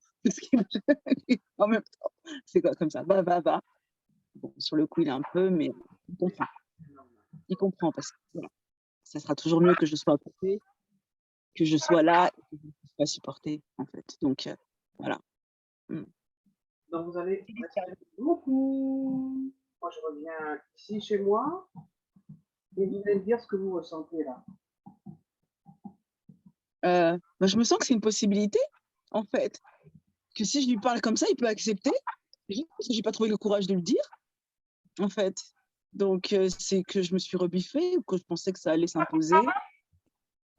En même temps. C'est quoi comme ça? Va. Bon, sur le coup, il est un peu, mais il comprend. Il comprend parce que voilà, ça sera toujours mieux que je sois à côté, que je sois là et que je ne puisse pas supporter, en fait. Donc, voilà. donc, vous allez rester beaucoup. Moi, je reviens ici chez moi et vous allez me dire ce que vous ressentez là. Bah, je me sens que c'est une possibilité, en fait. Que si je lui parle comme ça, il peut accepter. Juste parce que je n'ai pas trouvé le courage de le dire, en fait. Donc, c'est que je me suis rebiffée ou que je pensais que ça allait s'imposer.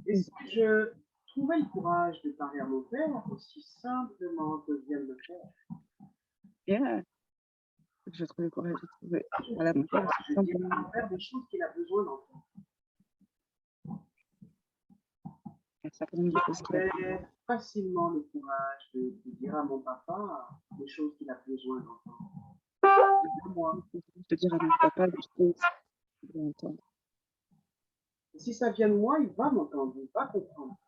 Et si je trouvais le courage de parler à mon père aussi simplement que je viens de le faire? Yeah. Je trouve le courage de trouver. Voilà, mon père, Je dis à mon père des choses qu'il a besoin d'entendre. J'ai facilement le courage de dire à mon papa des choses qu'il a besoin d'entendre. Moi. De dire à mon papa des choses qu'il doit entendre. Et si ça vient de moi, il va m'entendre, il va comprendre.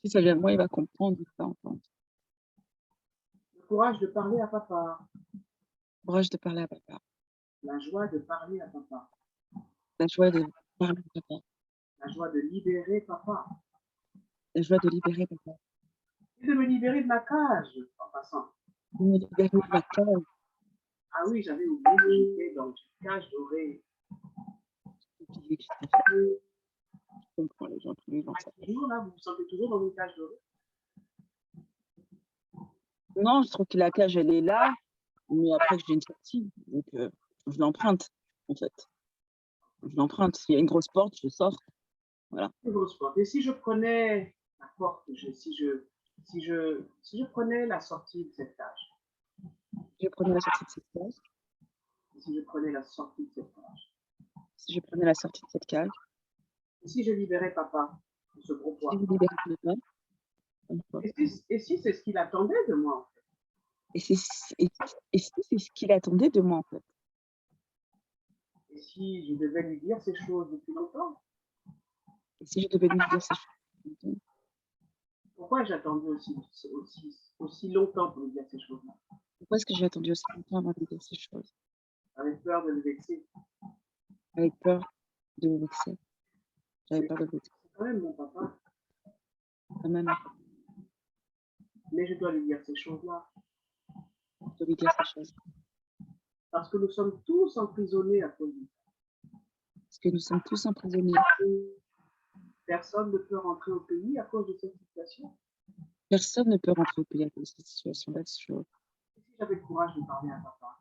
Si ça vient de moi, il va comprendre, il va entendre. Le courage de parler à papa. Le courage de parler à papa. La joie de parler à papa. La joie de parler à papa. La joie de libérer papa. La joie de libérer papa. Et de me libérer de ma cage, en passant. De me libérer de ma cage. Ah oui, j'avais oublié que j'étais dans une cage dorée. Je comprends les gens qui vivent dans ça. Toujours là, vous vous sentez toujours dans une cage dorée? Non, je trouve que la cage, elle est là, mais après que j'ai une sortie, donc je l'emprunte, en fait. Je l'emprunte. S'il y a une grosse porte, je sors. Voilà. Une grosse porte. Et si je prenais la porte, si je prenais la sortie de cette cage? Si je prenais la sortie de cette cage. Si je prenais la sortie de cette cage? Si je prenais la sortie de cette cage. Et si je libérais papa de ce gros poids? Si je libérais papa. Et si c'est ce qu'il attendait de moi, en fait? Et si c'est ce qu'il attendait de moi, en fait? Et si je devais lui dire ces choses depuis longtemps? Et si je devais lui dire ces choses? Pourquoi j'ai attendu aussi longtemps pour lui dire ces choses-là? Pourquoi est-ce que j'ai attendu aussi longtemps avant de lui dire ces choses? Avec peur de le vexer. Avec peur de le vexer. J'avais peur de le vexer. C'est quand même mon papa. Quand même. Mais je dois lui dire ces choses-là. Je dois lui dire ces choses. Parce que nous sommes tous emprisonnés à cause de ça. Parce que nous sommes tous emprisonnés. Personne ne peut rentrer au pays à cause de cette situation. Personne ne peut rentrer au pays à cause de cette situation. That's true. Et si j'avais le courage de parler à papa?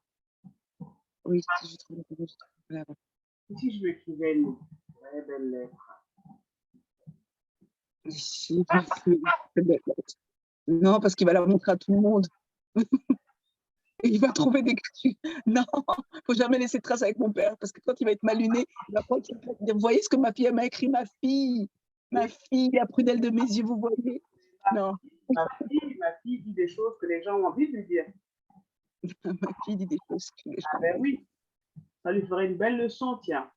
Oui, si je trouve le courage de parler à papa. Et si je lui écrivais une très belle lettre? Non, parce qu'il va la montrer à tout le monde. Et il va trouver des... Non, faut jamais laisser de traces avec mon père, parce que quand il va être mal luné, il va pas dire, vous voyez ce que ma fille m'a écrit, ma fille, la prunelle de mes yeux, vous voyez? Non. Ma fille dit des choses que les gens ont envie de lui dire. Ma fille dit des choses que les Ah gens ben oui, ça lui ferait une belle leçon, tiens.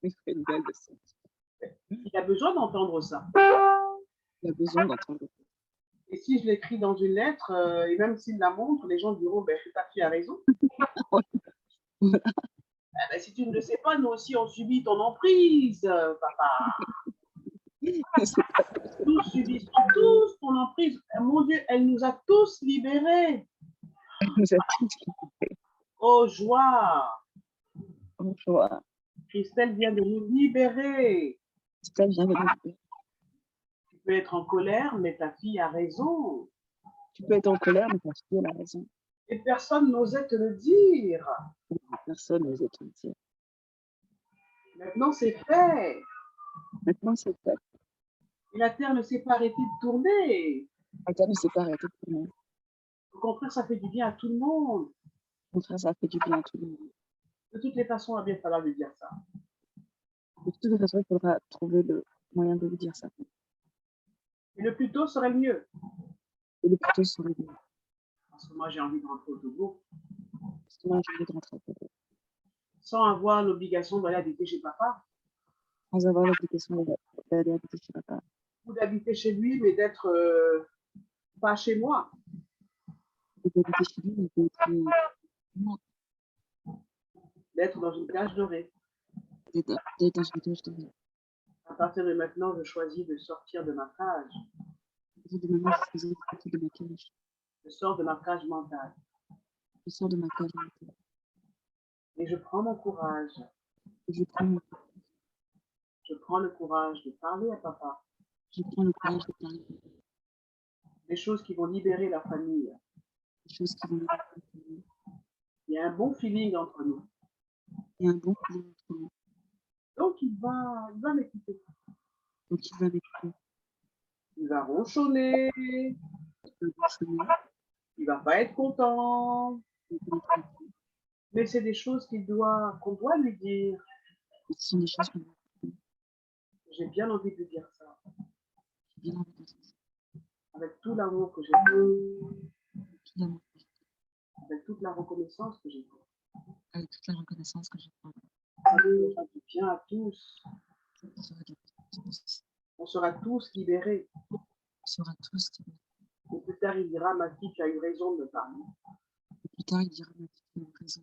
me font une belle leçon. Il a besoin d'entendre ça. Il a besoin d'entendre. Et si je l'écris dans une lettre, et même s'il la montre, les gens diront, ben, ta fille a raison. Ah ben, si tu ne le sais pas, nous aussi, on subit ton emprise, papa. Nous subissons tous ton emprise. Mon Dieu, elle nous a tous libérés. Nous a tous Oh, joie. bonjour. Christelle vient de nous libérer. Ça vient de nous. Tu peux être en colère, mais ta fille a raison. Tu peux être en colère, mais ta fille a raison. Et personne n'osait te le dire. Personne n'ose te le dire. Maintenant, c'est fait. Maintenant, c'est fait. Et la Terre ne s'est pas arrêtée de tourner. La Terre ne s'est pas arrêtée pour nous. Au contraire, ça fait du bien à tout le monde. Au contraire, ça fait du bien à tout le monde. De toutes les façons, il va bien falloir lui dire ça. De toute façon, il faudra trouver le moyen de lui dire ça. Et le plus tôt serait le mieux. Et le plus tôt serait mieux. Parce que moi, j'ai envie de rentrer au Togo. Parce que moi, j'ai envie de rentrer au Togo. Sans avoir l'obligation d'aller habiter chez papa. Sans avoir l'obligation d'aller habiter chez papa. Ou d'habiter chez lui, mais d'être pas chez moi. Et d'habiter chez lui, mais D'être dans une cage dorée. d'être dans une cage dorée. À partir de maintenant, je choisis de sortir de ma cage. De maintenant, je faisais partie de ma cage. Je sors de ma cage mentale. Je sors de ma cage mentale. Et je prends mon courage. Et je prends mon courage. Je prends le courage de parler à papa. Je prends le courage de parler. Des choses qui vont libérer la famille. Des choses qui vont libérer la famille. Il y a un bon feeling entre nous. Il y a un bon feeling entre nous. Donc, il va m'écouter. Donc, il va m'écouter. Il va ronchonner. Il va ronchonner. Il va pas être content. Il va être content. Mais c'est des choses qu'on doit lui dire. Ce sont des choses qu'on doit dire. J'ai bien envie de lui dire ça. J'ai bien envie de dire ça. Avec tout l'amour que j'ai fait. Tout l'amour. Avec toute la reconnaissance que j'ai fait. Avec toute la reconnaissance que j'ai fait. Ça fera du bien à tous. On sera tous libérés. On sera tous libérés. Et plus tard, il dira, ma fille, tu as eu raison de me parler. Et plus tard, il dira, ma fille, tu as eu raison.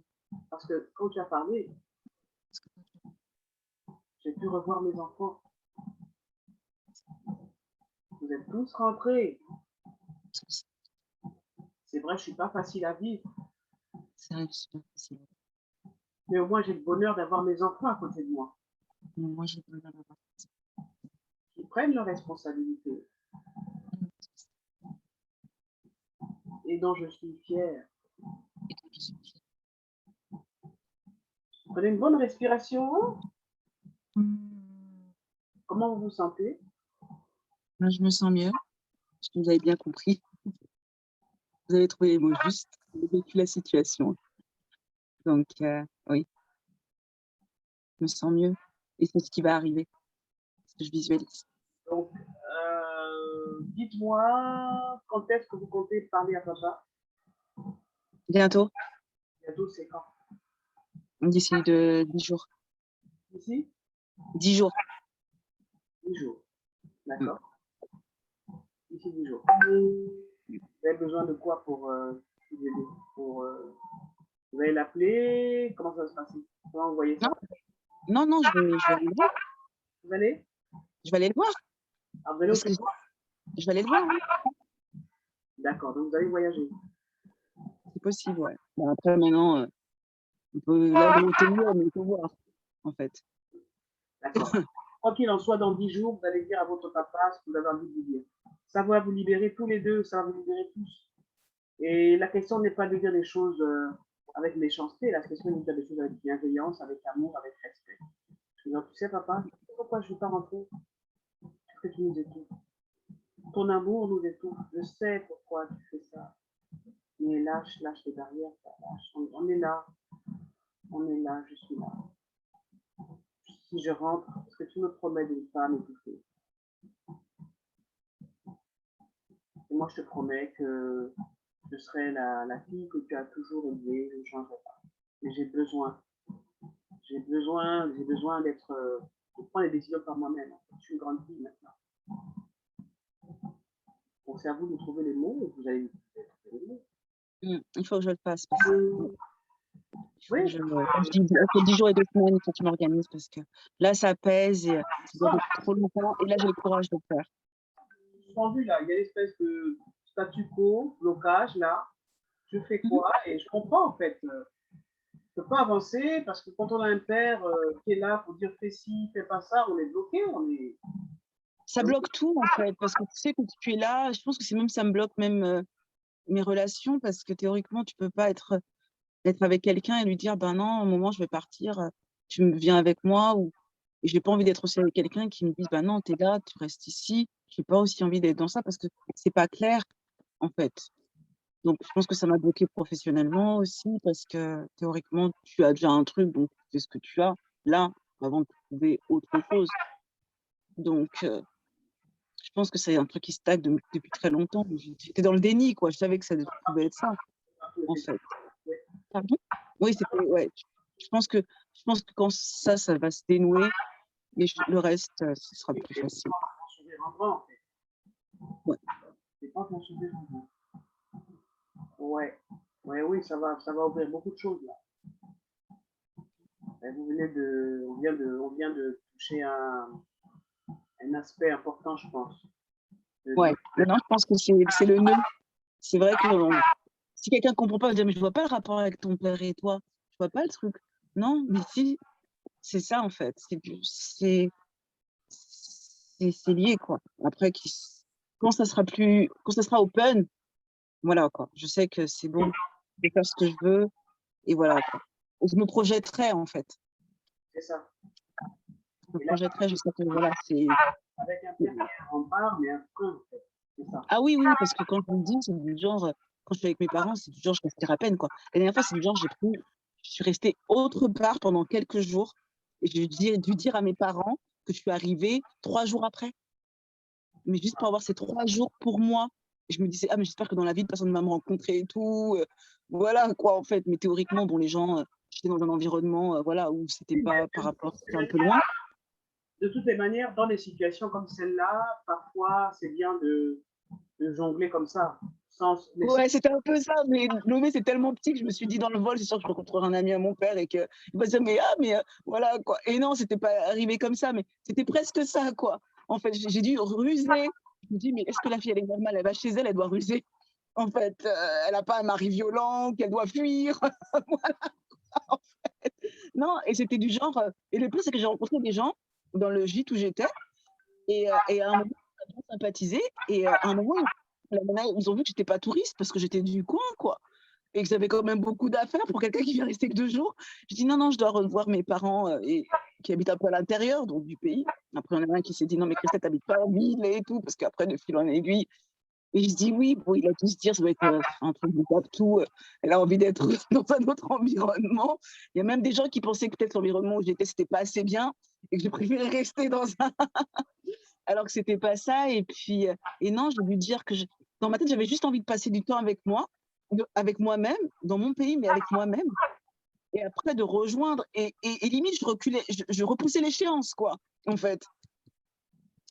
Parce que quand tu as parlé, j'ai pu revoir mes enfants. Vous êtes tous rentrés. C'est vrai, je ne suis pas facile à vivre. C'est vrai, je ne suis pas facile à vivre. Mais au moins, j'ai le bonheur d'avoir mes enfants à côté de moi. Mais moi, j'ai le bonheur d'avoir mes enfants. Qui prennent leurs responsabilités. Et dont je suis fière. Et dont je suis fière. Prenez une bonne respiration. Comment vous vous sentez? Moi, je me sens mieux. Je que vous avez bien compris. Vous avez trouvé les mots justes. Vous avez vécu la situation. Donc, oui. Je me sens mieux. Et c'est ce qui va arriver. Ce que je visualise. Donc, dites-moi, quand est-ce que vous comptez parler à papa? Bientôt. Bientôt, c'est quand? D'ici 10 jours. D'ici 10 jours. 10 jours. D'accord. D'ici 10 jours. Vous avez besoin de quoi pour vous aider? Vous allez l'appeler? Comment ça va se passer? Comment vous voyez ça? Non, je vais aller le voir. Vous allez? Je vais aller le voir. Ah, vous allez au Togo? Je vais aller le voir, oui. D'accord, donc vous allez voyager. C'est possible, ouais. Bon, après, maintenant, on peut là où on peut voir, mais il faut voir, en fait. D'accord. Quoi qu'il en soit, dans 10 jours, vous allez dire à votre papa ce que vous avez envie de lui dire. Ça va vous libérer tous les deux, ça va vous libérer tous. Et la question n'est pas de dire des choses avec méchanceté, la question est de dire des choses avec bienveillance, avec amour, avec respect. Je dis, tu sais, papa, pourquoi je ne veux pas rentrer? Parce que tu nous étouffes. Ton amour nous étouffe. Je sais pourquoi tu fais ça. Mais lâche les barrières, lâche. On est là. On est là, je suis là. Si je rentre, est-ce que tu me promets de ne pas m'étouffer? Et moi, je te promets que je serai la fille que tu as toujours élevée, je ne changerai pas. Mais j'ai besoin d'être, de prendre les décisions par moi-même. Je suis une grande fille maintenant. Donc c'est à vous de trouver les mots, vous allez trouver les mots. Il faut que je le fasse. Parce que, Oui, ça fait 10 jours et 2 semaines, il faut que je m'organise parce que là, ça pèse et ça dure depuis trop longtemps. Et là, j'ai le courage de le faire. suspendu là, il y a une espèce de statu quo, blocage là. Je fais quoi? Et je comprends en fait. Je peux pas avancer parce que quand on a un père qui est là pour dire fais ci, fais pas ça, on est bloqué, on est. Ça bloque tout, en fait, parce que tu sais que tu es là. Je pense que c'est même ça me bloque même mes relations parce que théoriquement, tu peux pas être avec quelqu'un et lui dire, ben non, à un moment, je vais partir, tu me viens avec moi ou et j'ai pas envie d'être aussi avec quelqu'un qui me dise, ben non, tu es là, tu restes ici. J'ai pas aussi envie d'être dans ça parce que c'est pas clair, en fait. Donc, je pense que ça m'a bloqué professionnellement aussi parce que théoriquement, tu as déjà un truc, donc tu fais ce que tu as là avant de trouver autre chose. Donc, je pense que c'est un truc qui stagne depuis très longtemps. J'étais dans le déni, quoi. Je savais que ça pouvait être ça, en fait. Pardon? Oui, c'était, ouais. Je pense que quand ça va se dénouer, le reste, ce sera plus facile. Ouais. C'est pas ton sourire en grand. Ouais. Ouais, oui, ça va ouvrir beaucoup de choses là. Et on vient de toucher un aspect important, je pense. Ouais. Maintenant, je pense que c'est le nœud. C'est vrai que si quelqu'un ne comprend pas, il va dire, mais je vois pas le rapport avec ton père et toi. Je vois pas le truc. Non, mais si, c'est ça, en fait. C'est lié, quoi. Après, quand ça sera open, voilà, quoi. Je sais que c'est bon, je vais faire ce que je veux, et voilà, quoi. Et je me projetterai, en fait. C'est ça. Je me projetterai, je sais que, voilà, c'est... Avec un père qui est un rempart, mais un frein, en fait. C'est ça. Ah oui, oui, parce que quand je vous le dis, c'est du genre, quand je suis avec mes parents, c'est du genre, je respire à peine, quoi. La dernière fois, c'est du genre, je suis restée autre part pendant quelques jours, et j'ai dû dire à mes parents que je suis arrivée 3 jours après. Mais juste pour avoir ces 3 jours pour moi. Et je me disais, ah, mais j'espère que dans la vie, personne ne va me rencontrer et tout. Voilà, quoi, en fait. Mais théoriquement, bon, les gens, j'étais dans un environnement, voilà, où c'était pas par rapport, c'était un peu loin. De toutes les manières, dans des situations comme celle-là, parfois, c'est bien de jongler comme ça, sans laisser. Ouais, c'était un peu ça, mais Lomé, c'est tellement petit que je me suis dit dans le vol, c'est sûr que je rencontrerai un ami à mon père et qu'il va se dire, mais ah, mais voilà, quoi. Et non, c'était pas arrivé comme ça, mais c'était presque ça, quoi. En fait, j'ai dû ruser. Je me dis, mais est-ce que la fille, elle est normale? Elle va chez elle, elle doit ruser. En fait, elle n'a pas un mari violent, qu'elle doit fuir. Voilà, en fait. Non, et c'était du genre. Et le pire, c'est que j'ai rencontré des gens dans le gîte où j'étais, et à un moment, on a bien sympathisé, et à un moment, ils ont vu que j'étais pas touriste parce que j'étais du coin, quoi. Et que j'avais quand même beaucoup d'affaires pour quelqu'un qui vient rester que 2 jours. Je dis non, non, je dois revoir mes parents qui habitent un peu à l'intérieur donc du pays. Après, on a un qui s'est dit non, mais Christelle, t'habites pas en ville et tout, parce qu'après, de fil en aiguille. Et je dis oui, bon, il a dû se dire, ça doit être un truc de tout. Elle a envie d'être dans un autre environnement. Il y a même des gens qui pensaient que peut-être l'environnement où j'étais, c'était pas assez bien et que je préférais rester dans un. Alors que c'était pas ça. Et puis, et non, j'ai dû dire que dans ma tête, j'avais juste envie de passer du temps avec moi, avec moi-même, dans mon pays, mais avec moi-même. Et après, de rejoindre. Et limite, je reculais, je repoussais l'échéance, quoi, en fait.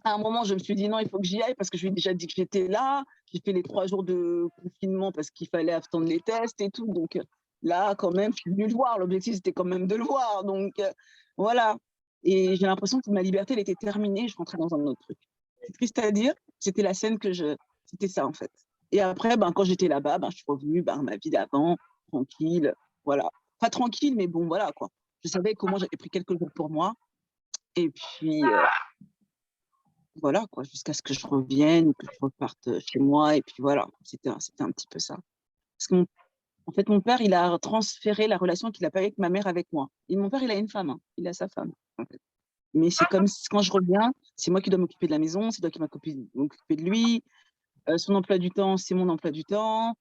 À un moment, je me suis dit non, il faut que j'y aille parce que je lui ai déjà dit que j'étais là. J'ai fait les 3 jours de confinement parce qu'il fallait attendre les tests et tout. Donc là, quand même, je suis venue le voir. L'objectif, c'était quand même de le voir. Donc voilà. Et j'ai l'impression que ma liberté, elle était terminée. Je rentrais dans un autre truc. C'est triste à dire. C'était la scène C'était ça, en fait. Et après, ben, quand j'étais là-bas, ben, je suis revenue à ma vie d'avant, tranquille. Voilà. Pas tranquille, mais bon, voilà, quoi. Je savais comment j'avais pris quelques jours pour moi. Et puis, voilà, quoi, jusqu'à ce que je revienne ou que je reparte chez moi. Et puis voilà, c'était un petit peu ça. Parce que en fait, mon père, il a transféré la relation qu'il n'a pas avec ma mère avec moi. Et mon père, il a une femme, hein. Il a sa femme, en fait. Mais c'est comme quand je reviens, c'est moi qui dois m'occuper de la maison, c'est moi qui m'occuper de lui. Son emploi du temps, c'est mon emploi du temps.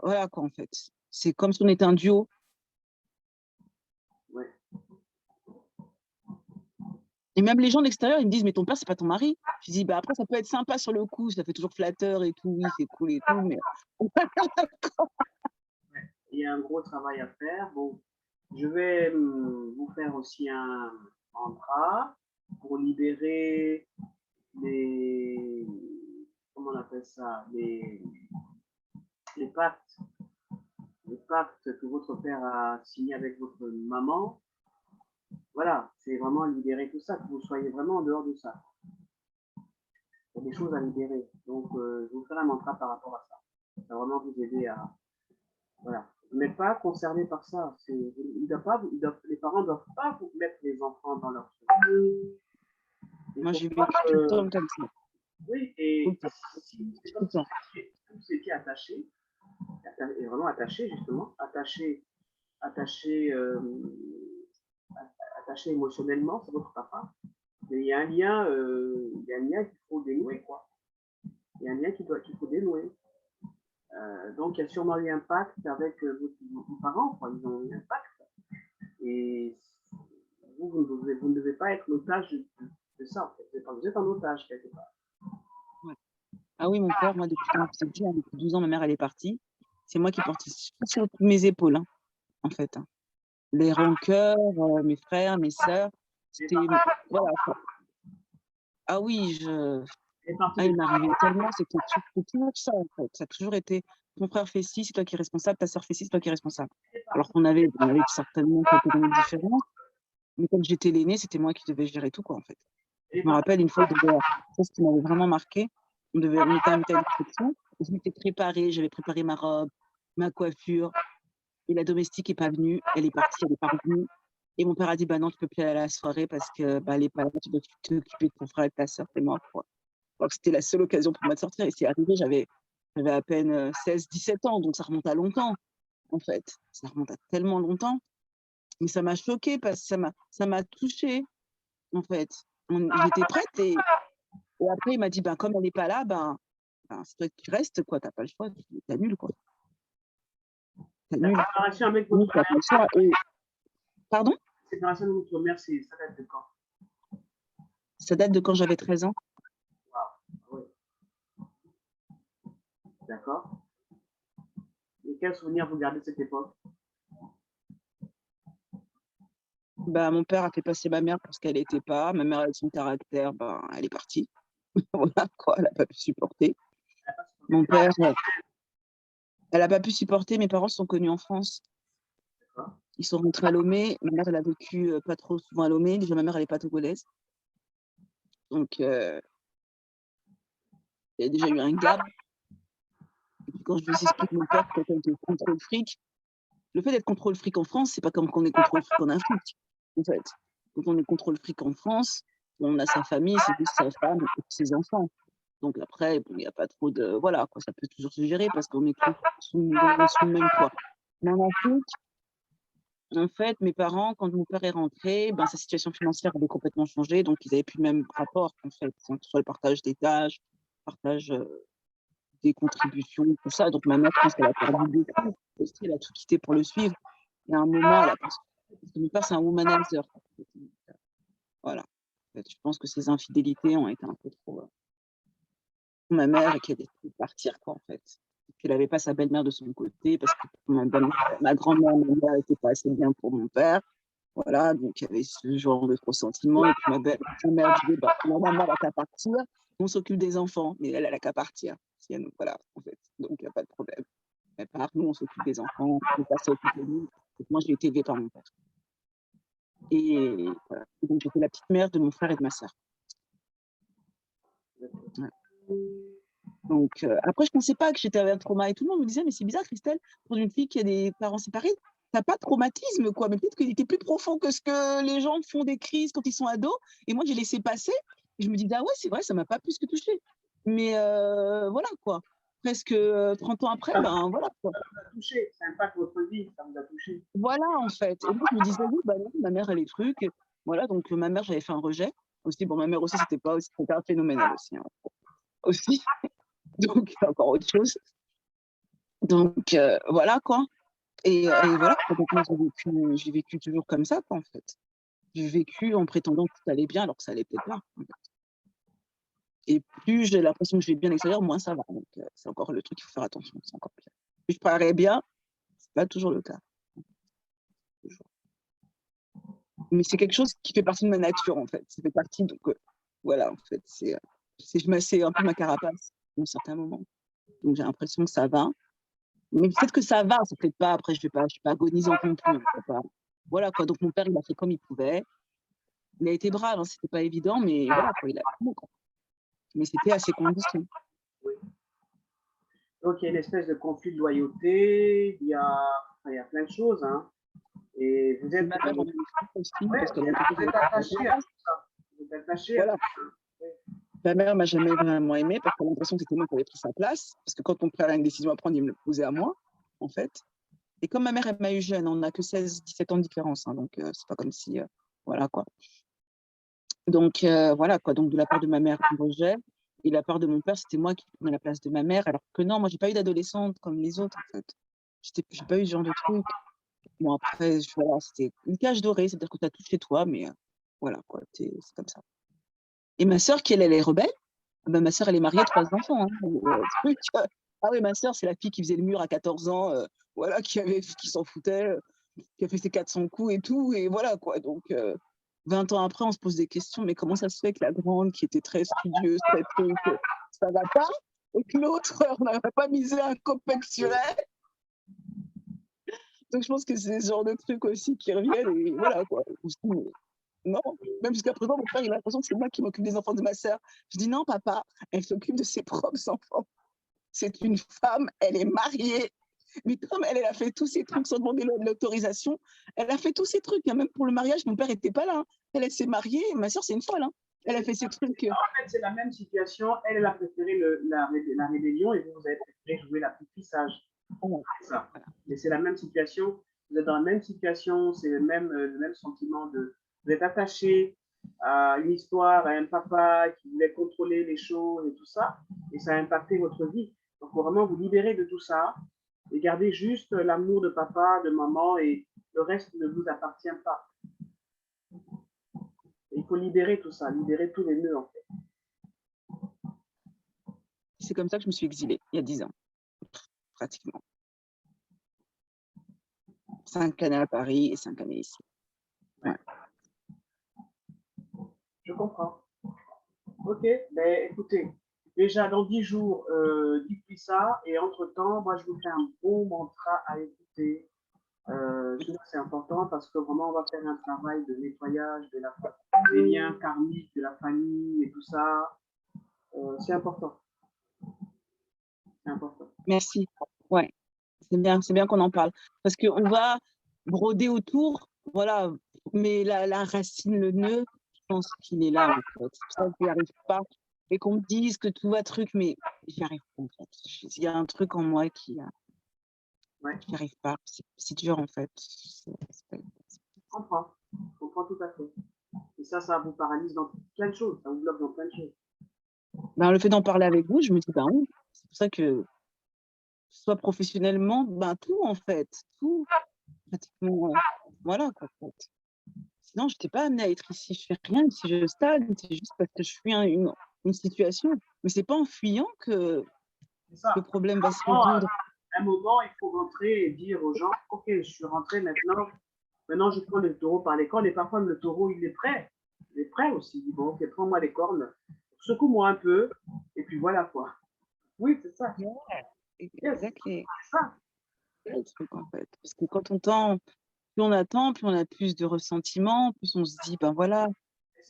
Voilà, quoi, en fait. C'est comme si on était un duo. Ouais. Et même les gens de l'extérieur, ils me disent, mais ton père, c'est pas ton mari. Je dis, bah après, ça peut être sympa sur le coup, ça fait toujours flatteur et tout, oui, c'est cool et tout, mais Il y a un gros travail à faire. Bon, je vais vous faire aussi un mantra pour libérer les, comment on appelle ça, les pactes, les pactes que votre père a signés avec votre maman. Voilà, c'est vraiment libérer tout ça, que vous soyez vraiment en dehors de ça. Il y a des choses à libérer. Donc, je vais vous faire un mantra par rapport à ça. Ça va vraiment vous aider à, voilà. Vous n'êtes pas concerné par ça. Les parents ne doivent pas vous mettre les enfants dans leur chemin. moi, j'ai vécu tout le temps comme ça. Oui, Tout le et temps. c'est Tout le comme temps. si vous étiez attaché, et vraiment attaché justement, attaché, attaché émotionnellement sur votre papa. Mais il y a un lien qu'il faut dénouer, quoi. Il y a un lien qu'il faut dénouer. Donc, il y a sûrement eu un pacte avec vos parents, quoi. Ils ont eu un pacte. Et vous ne devez pas être l'otage de ça, en fait. Vous êtes un otage, quelque part. Ouais. Ah oui, mon père, moi, depuis quand c'est petit, depuis 12 ans, ma mère, elle est partie. C'est moi qui portais sur mes épaules, hein, en fait. Hein. Les rancœurs, mes frères, mes sœurs, c'était, voilà. Quoi. Ah oui, il m'arrivait tellement, c'était toujours ça, en fait. Ça a toujours été, ton frère fait ci, c'est toi qui es responsable, ta sœur fait ci, c'est toi qui es responsable. Alors qu'on avait certainement quelques années de différence, mais comme j'étais l'aînée, c'était moi qui devais gérer tout, quoi, en fait. Je me rappelle une fois, ça, ce qui m'avait vraiment marqué, on était invité à une réception, je m'étais préparée, j'avais préparé ma robe, ma coiffure, et la domestique est pas venue, elle est partie, elle est pas revenue. Et mon père a dit, bah non, tu peux plus aller à la soirée parce que bah, elle est pas là, tu dois t'occuper de ton frère et de ta sœur, t'es mort, quoi. Alors que c'était la seule occasion pour moi de sortir. Et c'est arrivé, j'avais à peine 16-17 ans, donc ça remonte à longtemps, en fait. Ça remonte à tellement longtemps. Mais ça m'a choquée parce que ça m'a touchée, en fait. J'étais prête et après, il m'a dit, ben, comme elle n'est pas là, c'est toi qui restes, quoi. T'as pas le choix, t'annules, quoi. T'annules. Séparation avec Oui, votre t'as pas le choix. Et... Pardon? séparation avec votre mère, ça date de quand? Ça date de quand j'avais 13 ans. Wow. Oui. D'accord. Et quels souvenirs vous gardez de cette époque? Bah, mon père a fait passer ma mère parce qu'elle n'était pas. Ma mère, avec son caractère, elle est partie. Voilà, quoi, elle n'a pas pu supporter. Mon père, elle n'a pas pu supporter. Mes parents se sont connus en France. Ils sont rentrés à Lomé. Ma mère, elle a vécu pas trop souvent à Lomé. Déjà, ma mère, elle n'est pas togolaise. Donc, il y a déjà eu un gap. Et puis, quand je vous explique mon père, quand on était contrôle fric, le fait d'être contrôle fric en France, c'est pas comme quand on est contrôle fric en Afrique. En fait, quand on est contrôle fric en France, on a sa famille, c'est juste sa femme et ses enfants. Donc après, il n'y a pas trop de... Voilà, quoi, ça peut toujours se gérer parce qu'on est tous sous le même toit. Mais en Afrique, en fait, mes parents, quand mon père est rentré, sa situation financière avait complètement changé, donc ils n'avaient plus le même rapport, en fait, sur le partage des tâches, partage des contributions, tout ça. Donc ma mère, je pense qu'elle a perdu beaucoup aussi, elle a tout quitté pour le suivre. Et à un moment, elle a pas... Parce que mon père, c'est un womanizer. Voilà. En fait, je pense que ses infidélités ont été un peu trop... ma mère et qu'elle décidé de partir, quoi, en fait. Qu'elle n'avait pas sa belle-mère de son côté parce que ma grand-mère n'était pas assez bien pour mon père. Voilà, donc il y avait ce genre de ressentiment. Et puis ma mère disait, ma maman, elle n'a qu'à partir, on s'occupe des enfants, mais elle n'a qu'à partir. Voilà, en fait. Donc il n'y a pas de problème. Elle part, nous, on s'occupe des enfants, on pas s'occuper de nous. Donc, moi, j'ai été élevée par mon père. Et voilà. Donc j'étais la petite mère de mon frère et de ma sœur. Ouais. Donc, après, je ne pensais pas que j'étais avec un trauma et tout le monde me disait, mais c'est bizarre, Christelle, pour une fille qui a des parents séparés, tu n'as pas de traumatisme, quoi. Mais peut-être qu'il était plus profond que ce que les gens font des crises quand ils sont ados. Et moi, j'ai laissé passer. Et je me dis, ah ouais, c'est vrai, ça ne m'a pas plus que touché. Mais voilà, quoi. Presque 30 ans après, voilà, quoi. Ça vous a touché, ça impacte votre vie, ça vous a touché. Voilà, en fait. Et donc, je me disais, oui, non, ma mère, elle est truc. Voilà, donc ma mère, j'avais fait un rejet. Aussi, ma mère aussi, c'était un phénomène, elle aussi. Hein. Aussi. Donc, encore autre chose. Donc, voilà, quoi. Et voilà, j'ai vécu toujours comme ça, quoi, en fait. j'ai vécu en prétendant que tout allait bien alors que ça allait peut-être pas. Et plus j'ai l'impression que je vais bien à l'extérieur, moins ça va. Donc, c'est encore le truc, il faut faire attention, c'est encore pire. Plus je parais bien, c'est pas toujours le cas. Toujours. Mais c'est quelque chose qui fait partie de ma nature, en fait. Ça fait partie, donc voilà, en fait, c'est un peu ma carapace à un certain moment. Donc j'ai l'impression que ça va. Mais peut-être que ça va, c'est peut-être pas, après je suis pas agonisante non plus. Pas, voilà quoi, donc mon père, il a fait comme il pouvait. Il a été brave, hein, c'était pas évident, mais voilà quoi, il a fait, quoi. Mais c'était à ses conditions. Oui. Donc, il y a une espèce de conflit de loyauté, il y a plein de choses. Hein. Et vous êtes, aussi, ouais, parce que vous êtes attaché à tout ça. Vous êtes attaché voilà. à tout ça. Ma mère m'a jamais vraiment aimée parce qu'elle a l'impression que c'était moi qui avais pris sa place. Parce que quand mon père a une décision à prendre, il me le posait à moi, en fait. Et comme ma mère, elle m'a eu jeune, on n'a que 16-17 ans de différence. Hein, donc, c'est pas comme si. Voilà quoi. Donc, voilà quoi. Donc, de la part de ma mère, un rejet. Et de la part de mon père, c'était moi qui prenais la place de ma mère. Alors que non, moi, j'ai pas eu d'adolescente comme les autres, en fait. J'ai pas eu ce genre de truc. Bon, après, voilà, c'était une cage dorée, c'est-à-dire que tu as tout chez toi, mais voilà quoi, c'est comme ça. Et ma sœur, elle est rebelle. Ben, ma sœur, elle est mariée, 3 enfants. Hein. Ah oui, ma sœur, c'est la fille qui faisait le mur à 14 ans, voilà, qui s'en foutait, qui a fait ses 400 coups et tout, et voilà quoi. Donc, 20 ans après, on se pose des questions, mais comment ça se fait que la grande, qui était très studieuse, très truc, ça va pas, et que l'autre, on n'avait pas misé un copec sur elle. Donc, je pense que c'est ce genre de trucs aussi qui reviennent, et voilà quoi. Non, même jusqu'à présent, mon père, il a l'impression que c'est moi qui m'occupe des enfants de ma sœur. Je dis non, papa, elle s'occupe de ses propres enfants. C'est une femme, elle est mariée. Mais comme elle a fait tous ces trucs sans demander l'autorisation, elle a fait tous ces trucs. Hein. Même pour le mariage, mon père n'était pas là. Hein. Elle s'est mariée, ma sœur, c'est une folle. Hein. Elle a fait ces trucs. En fait, c'est la même situation. Elle a préféré la rébellion et vous avez préféré jouer la petite fille sage. Oh, ça. Voilà. Mais c'est la même situation. Vous êtes dans la même situation, c'est le même sentiment de. Vous êtes attaché à une histoire, à un papa qui voulait contrôler les choses et tout ça, et ça a impacté votre vie. Donc, il faut vraiment vous libérer de tout ça et garder juste l'amour de papa, de maman, et le reste ne vous appartient pas. Et il faut libérer tout ça, libérer tous les nœuds, en fait. C'est comme ça que je me suis exilée, il y a 10 ans, pratiquement. 5 années à Paris et 5 années ici. Ouais. Je comprends. Ok, ben écoutez, déjà dans 10 jours, dites-lui ça, et entre-temps, moi je vous fais un bon mantra à écouter. C'est important parce que vraiment on va faire un travail de nettoyage des liens karmiques de la famille et tout ça. C'est important. C'est important. Merci. Ouais, c'est bien qu'on en parle. Parce qu'on va broder autour, voilà, mais la racine, le nœud, je pense qu'il est là, en fait. C'est pour ça que j'y arrive pas. Et qu'on me dise que tout va truc, mais j'y arrive pas, en fait. Il y a un truc en moi qui n'y arrive pas. C'est dur, en fait. Je comprends tout à fait. Et ça vous paralyse dans plein de choses, ça vous bloque dans plein de choses. Ben, le fait d'en parler avec vous, je me dis, ben oui, c'est pour ça que, soit professionnellement, ben tout, en fait. Tout, pratiquement. Voilà, quoi, en fait. Sinon, je n'étais pas amenée à être ici. Je fais rien si je stagne. C'est juste parce que je fuis une situation. Mais c'est pas en fuyant que le problème va se résoudre. À un moment, il faut rentrer et dire aux gens, ok, je suis rentré maintenant. Maintenant, je prends le taureau par les cornes. Et parfois, le taureau, il est prêt. Il est prêt aussi. Il dit, bon, ok, prends-moi les cornes. Secoue-moi un peu. Et puis voilà, quoi. Oui, c'est ça. Yeah, exactly. C'est ça. C'est le truc, en fait. Parce que quand on tend, plus on attend, plus on a plus de ressentiment, plus on se dit, ben voilà,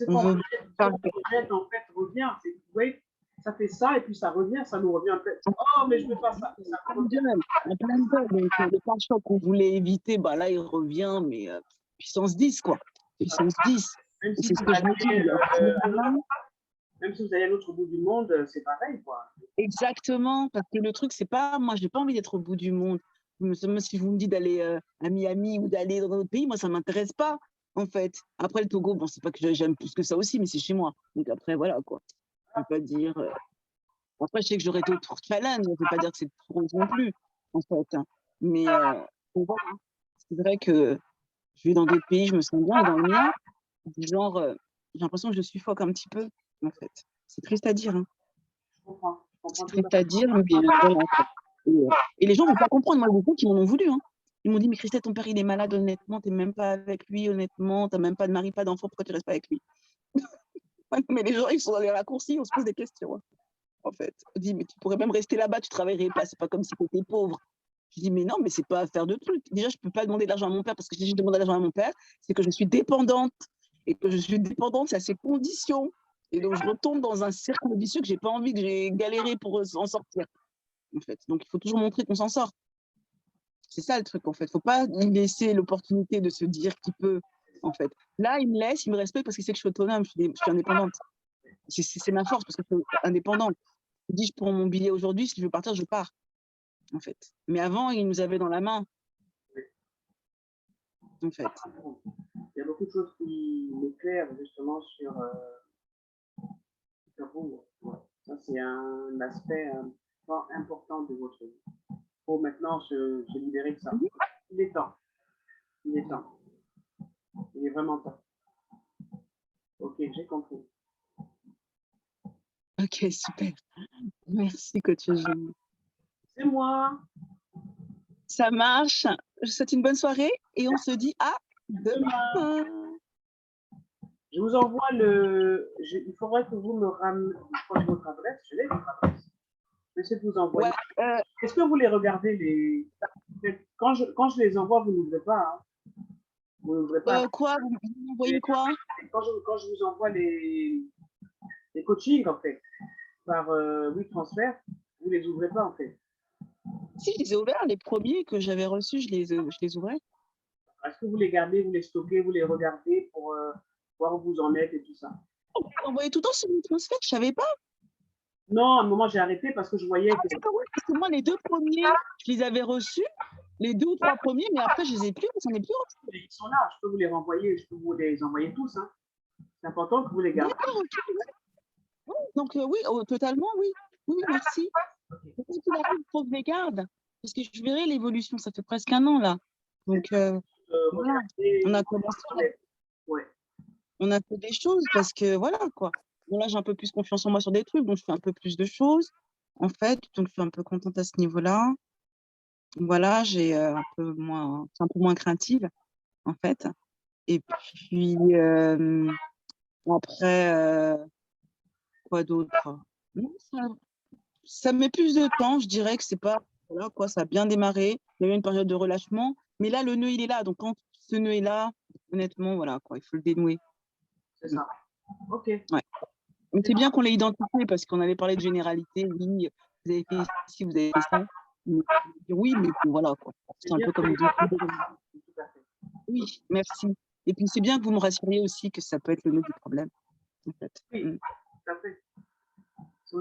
on veut pas. Ce en fait, revient. Oui, ça fait ça, et puis ça revient, ça nous revient peut-être. Oh, mais je ne veux pas ça. Ça revient. En plein de donc le pare-choc qu'on voulait éviter, bah là, il revient, mais puissance 10, quoi. Puissance 10. Même si, c'est ce que je me dis. Même si vous allez à l'autre bout du monde, c'est pareil, quoi. Exactement, parce que le truc, c'est pas, moi, j'ai pas envie d'être au bout du monde. Si vous me dites d'aller à Miami ou d'aller dans un autre pays, moi, ça m'intéresse pas, en fait. Après, le Togo, bon, c'est pas que j'aime plus que ça aussi, mais c'est chez moi. Donc après, voilà, quoi. Je peux pas dire. Après, je sais que j'aurais d'autres challenges, je ne peux pas dire que c'est trop non plus, en fait. Hein. Mais voilà, c'est vrai que je vais dans d'autres pays, je me sens bien, et dans le mien, Du genre, j'ai l'impression que je suffoque un petit peu, en fait. C'est triste à dire, hein. Je comprends. Je C'est comprends tout à triste à fait. dire, mais voilà, quoi. Et les gens ne vont pas comprendre. Moi, il y a beaucoup qui m'en ont voulu, hein. Ils m'ont dit, mais Christelle, ton père, il est malade, honnêtement, tu n'es même pas avec lui, honnêtement, tu n'as même pas de mari, pas d'enfant, pourquoi tu ne restes pas avec lui? Ouais, mais les gens, ils sont dans les raccourcis, on se pose des questions, hein, en fait. On dit, mais tu pourrais même rester là-bas, tu ne travaillerais pas, c'est pas comme si tu étais pauvre. Je dis, mais non, mais c'est pas à faire de trucs. Déjà, je ne peux pas demander de l'argent à mon père, parce que si je demande de l'argent à mon père, c'est que je suis dépendante. Et que je suis dépendante, c'est à ses conditions. Et donc, je retombe dans un cercle vicieux que j'ai pas envie, que j'ai galéré pour en sortir, en fait. Donc, il faut toujours montrer qu'on s'en sort. C'est ça le truc, en fait. Il ne faut pas lui laisser l'opportunité de se dire qu'il peut, en fait. Là, il me laisse, il me respecte parce qu'il sait que je suis autonome, je suis indépendante. C'est ma force parce que je suis indépendante. Je dis, je prends mon billet aujourd'hui, si je veux partir, je pars, en fait. Mais avant, il nous avait dans la main, en fait. Il y a beaucoup de choses qui m'éclairent justement sur vous. Ouais. Ça, c'est un aspect important de votre vie. Il faut maintenant se libérer de ça. Il est temps. Il est temps. Il est vraiment temps. Ok, j'ai compris. Ok, super. Merci, coach Eugénie. C'est moi. Ça marche. Je vous souhaite une bonne soirée et on se dit à demain. Je vous envoie le. Il faudrait que vous me rameniez votre adresse. Je l'ai, votre adresse. Je vais essayer de vous envoyer. Ouais, Est-ce que vous les regardez les. Quand je les envoie, vous n'ouvrez pas. Hein. Vous n'ouvrez pas. quoi? Vous m'envoyez quoi? Quand je vous envoie les coachings, en fait, par WeTransfer, vous les ouvrez pas, en fait. Si, je les ai ouverts, les premiers que j'avais reçus, je les ouvrais. Est-ce que vous les gardez, vous les stockez, vous les regardez pour voir où vous en êtes et tout ça? Vous envoyez tout le temps sur WeTransfer, je savais pas. Non, à un moment, j'ai arrêté parce que je voyais que. Parce que moi, les 2 premiers, je les avais reçus, les 2 ou 3 premiers, mais après, je les ai plus, j'en ai plus reçus. Ils sont là, je peux vous les renvoyer, je peux vous les envoyer tous. Hein. C'est important que vous les gardez. D'accord, ok. Ouais. Donc, oui, totalement, oui. Oui, merci. Okay. Quand il arrive, il faut que je les garde. Parce que je verrai l'évolution, ça fait presque 1 an, là. Donc, voilà, on a commencé. Ouais. On a fait des choses parce que, voilà, quoi. Bon, là, j'ai un peu plus confiance en moi sur des trucs, donc je fais un peu plus de choses, en fait. Donc, je suis un peu contente à ce niveau-là. Voilà, j'ai c'est un peu moins craintive, en fait. Et puis, après, quoi d'autre? Non, ça met plus de temps, je dirais que c'est pas, voilà, quoi, ça a bien démarré. Il y a eu une période de relâchement, mais là, le nœud, il est là. Donc, quand ce nœud est là, honnêtement, voilà, quoi, il faut le dénouer. C'est ça. OK. Ouais. Mais c'est bien qu'on l'ait identifié parce qu'on avait parlé de généralité. Oui, vous avez fait ci, vous avez fait ça. Oui, mais bon, voilà, quoi. C'est un peu comme deux. Oui, merci. Et puis, c'est bien que vous me rassuriez aussi que ça peut être le nœud du problème, en fait. Oui, tout à fait.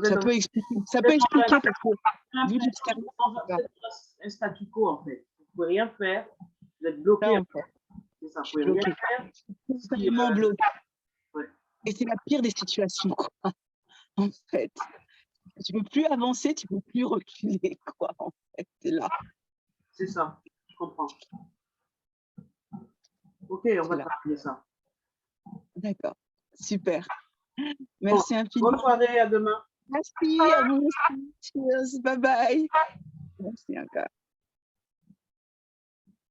Ça peut expliquer parce que vu l'extérieur, un statu quo, en fait. Vous ne pouvez rien faire. Vous êtes bloqué. en fait. C'est ça, vous ne pouvez rien faire. Totalement bloqué. Ouais. Et c'est la pire des situations, quoi. En fait. Tu ne peux plus avancer, tu ne peux plus reculer, quoi, en fait. C'est là. C'est ça, je comprends. Ok, on va travailler ça. D'accord, super. Merci infiniment. Bonne soirée, à demain. Merci à vous aussi. Cheers, bye bye. Merci encore.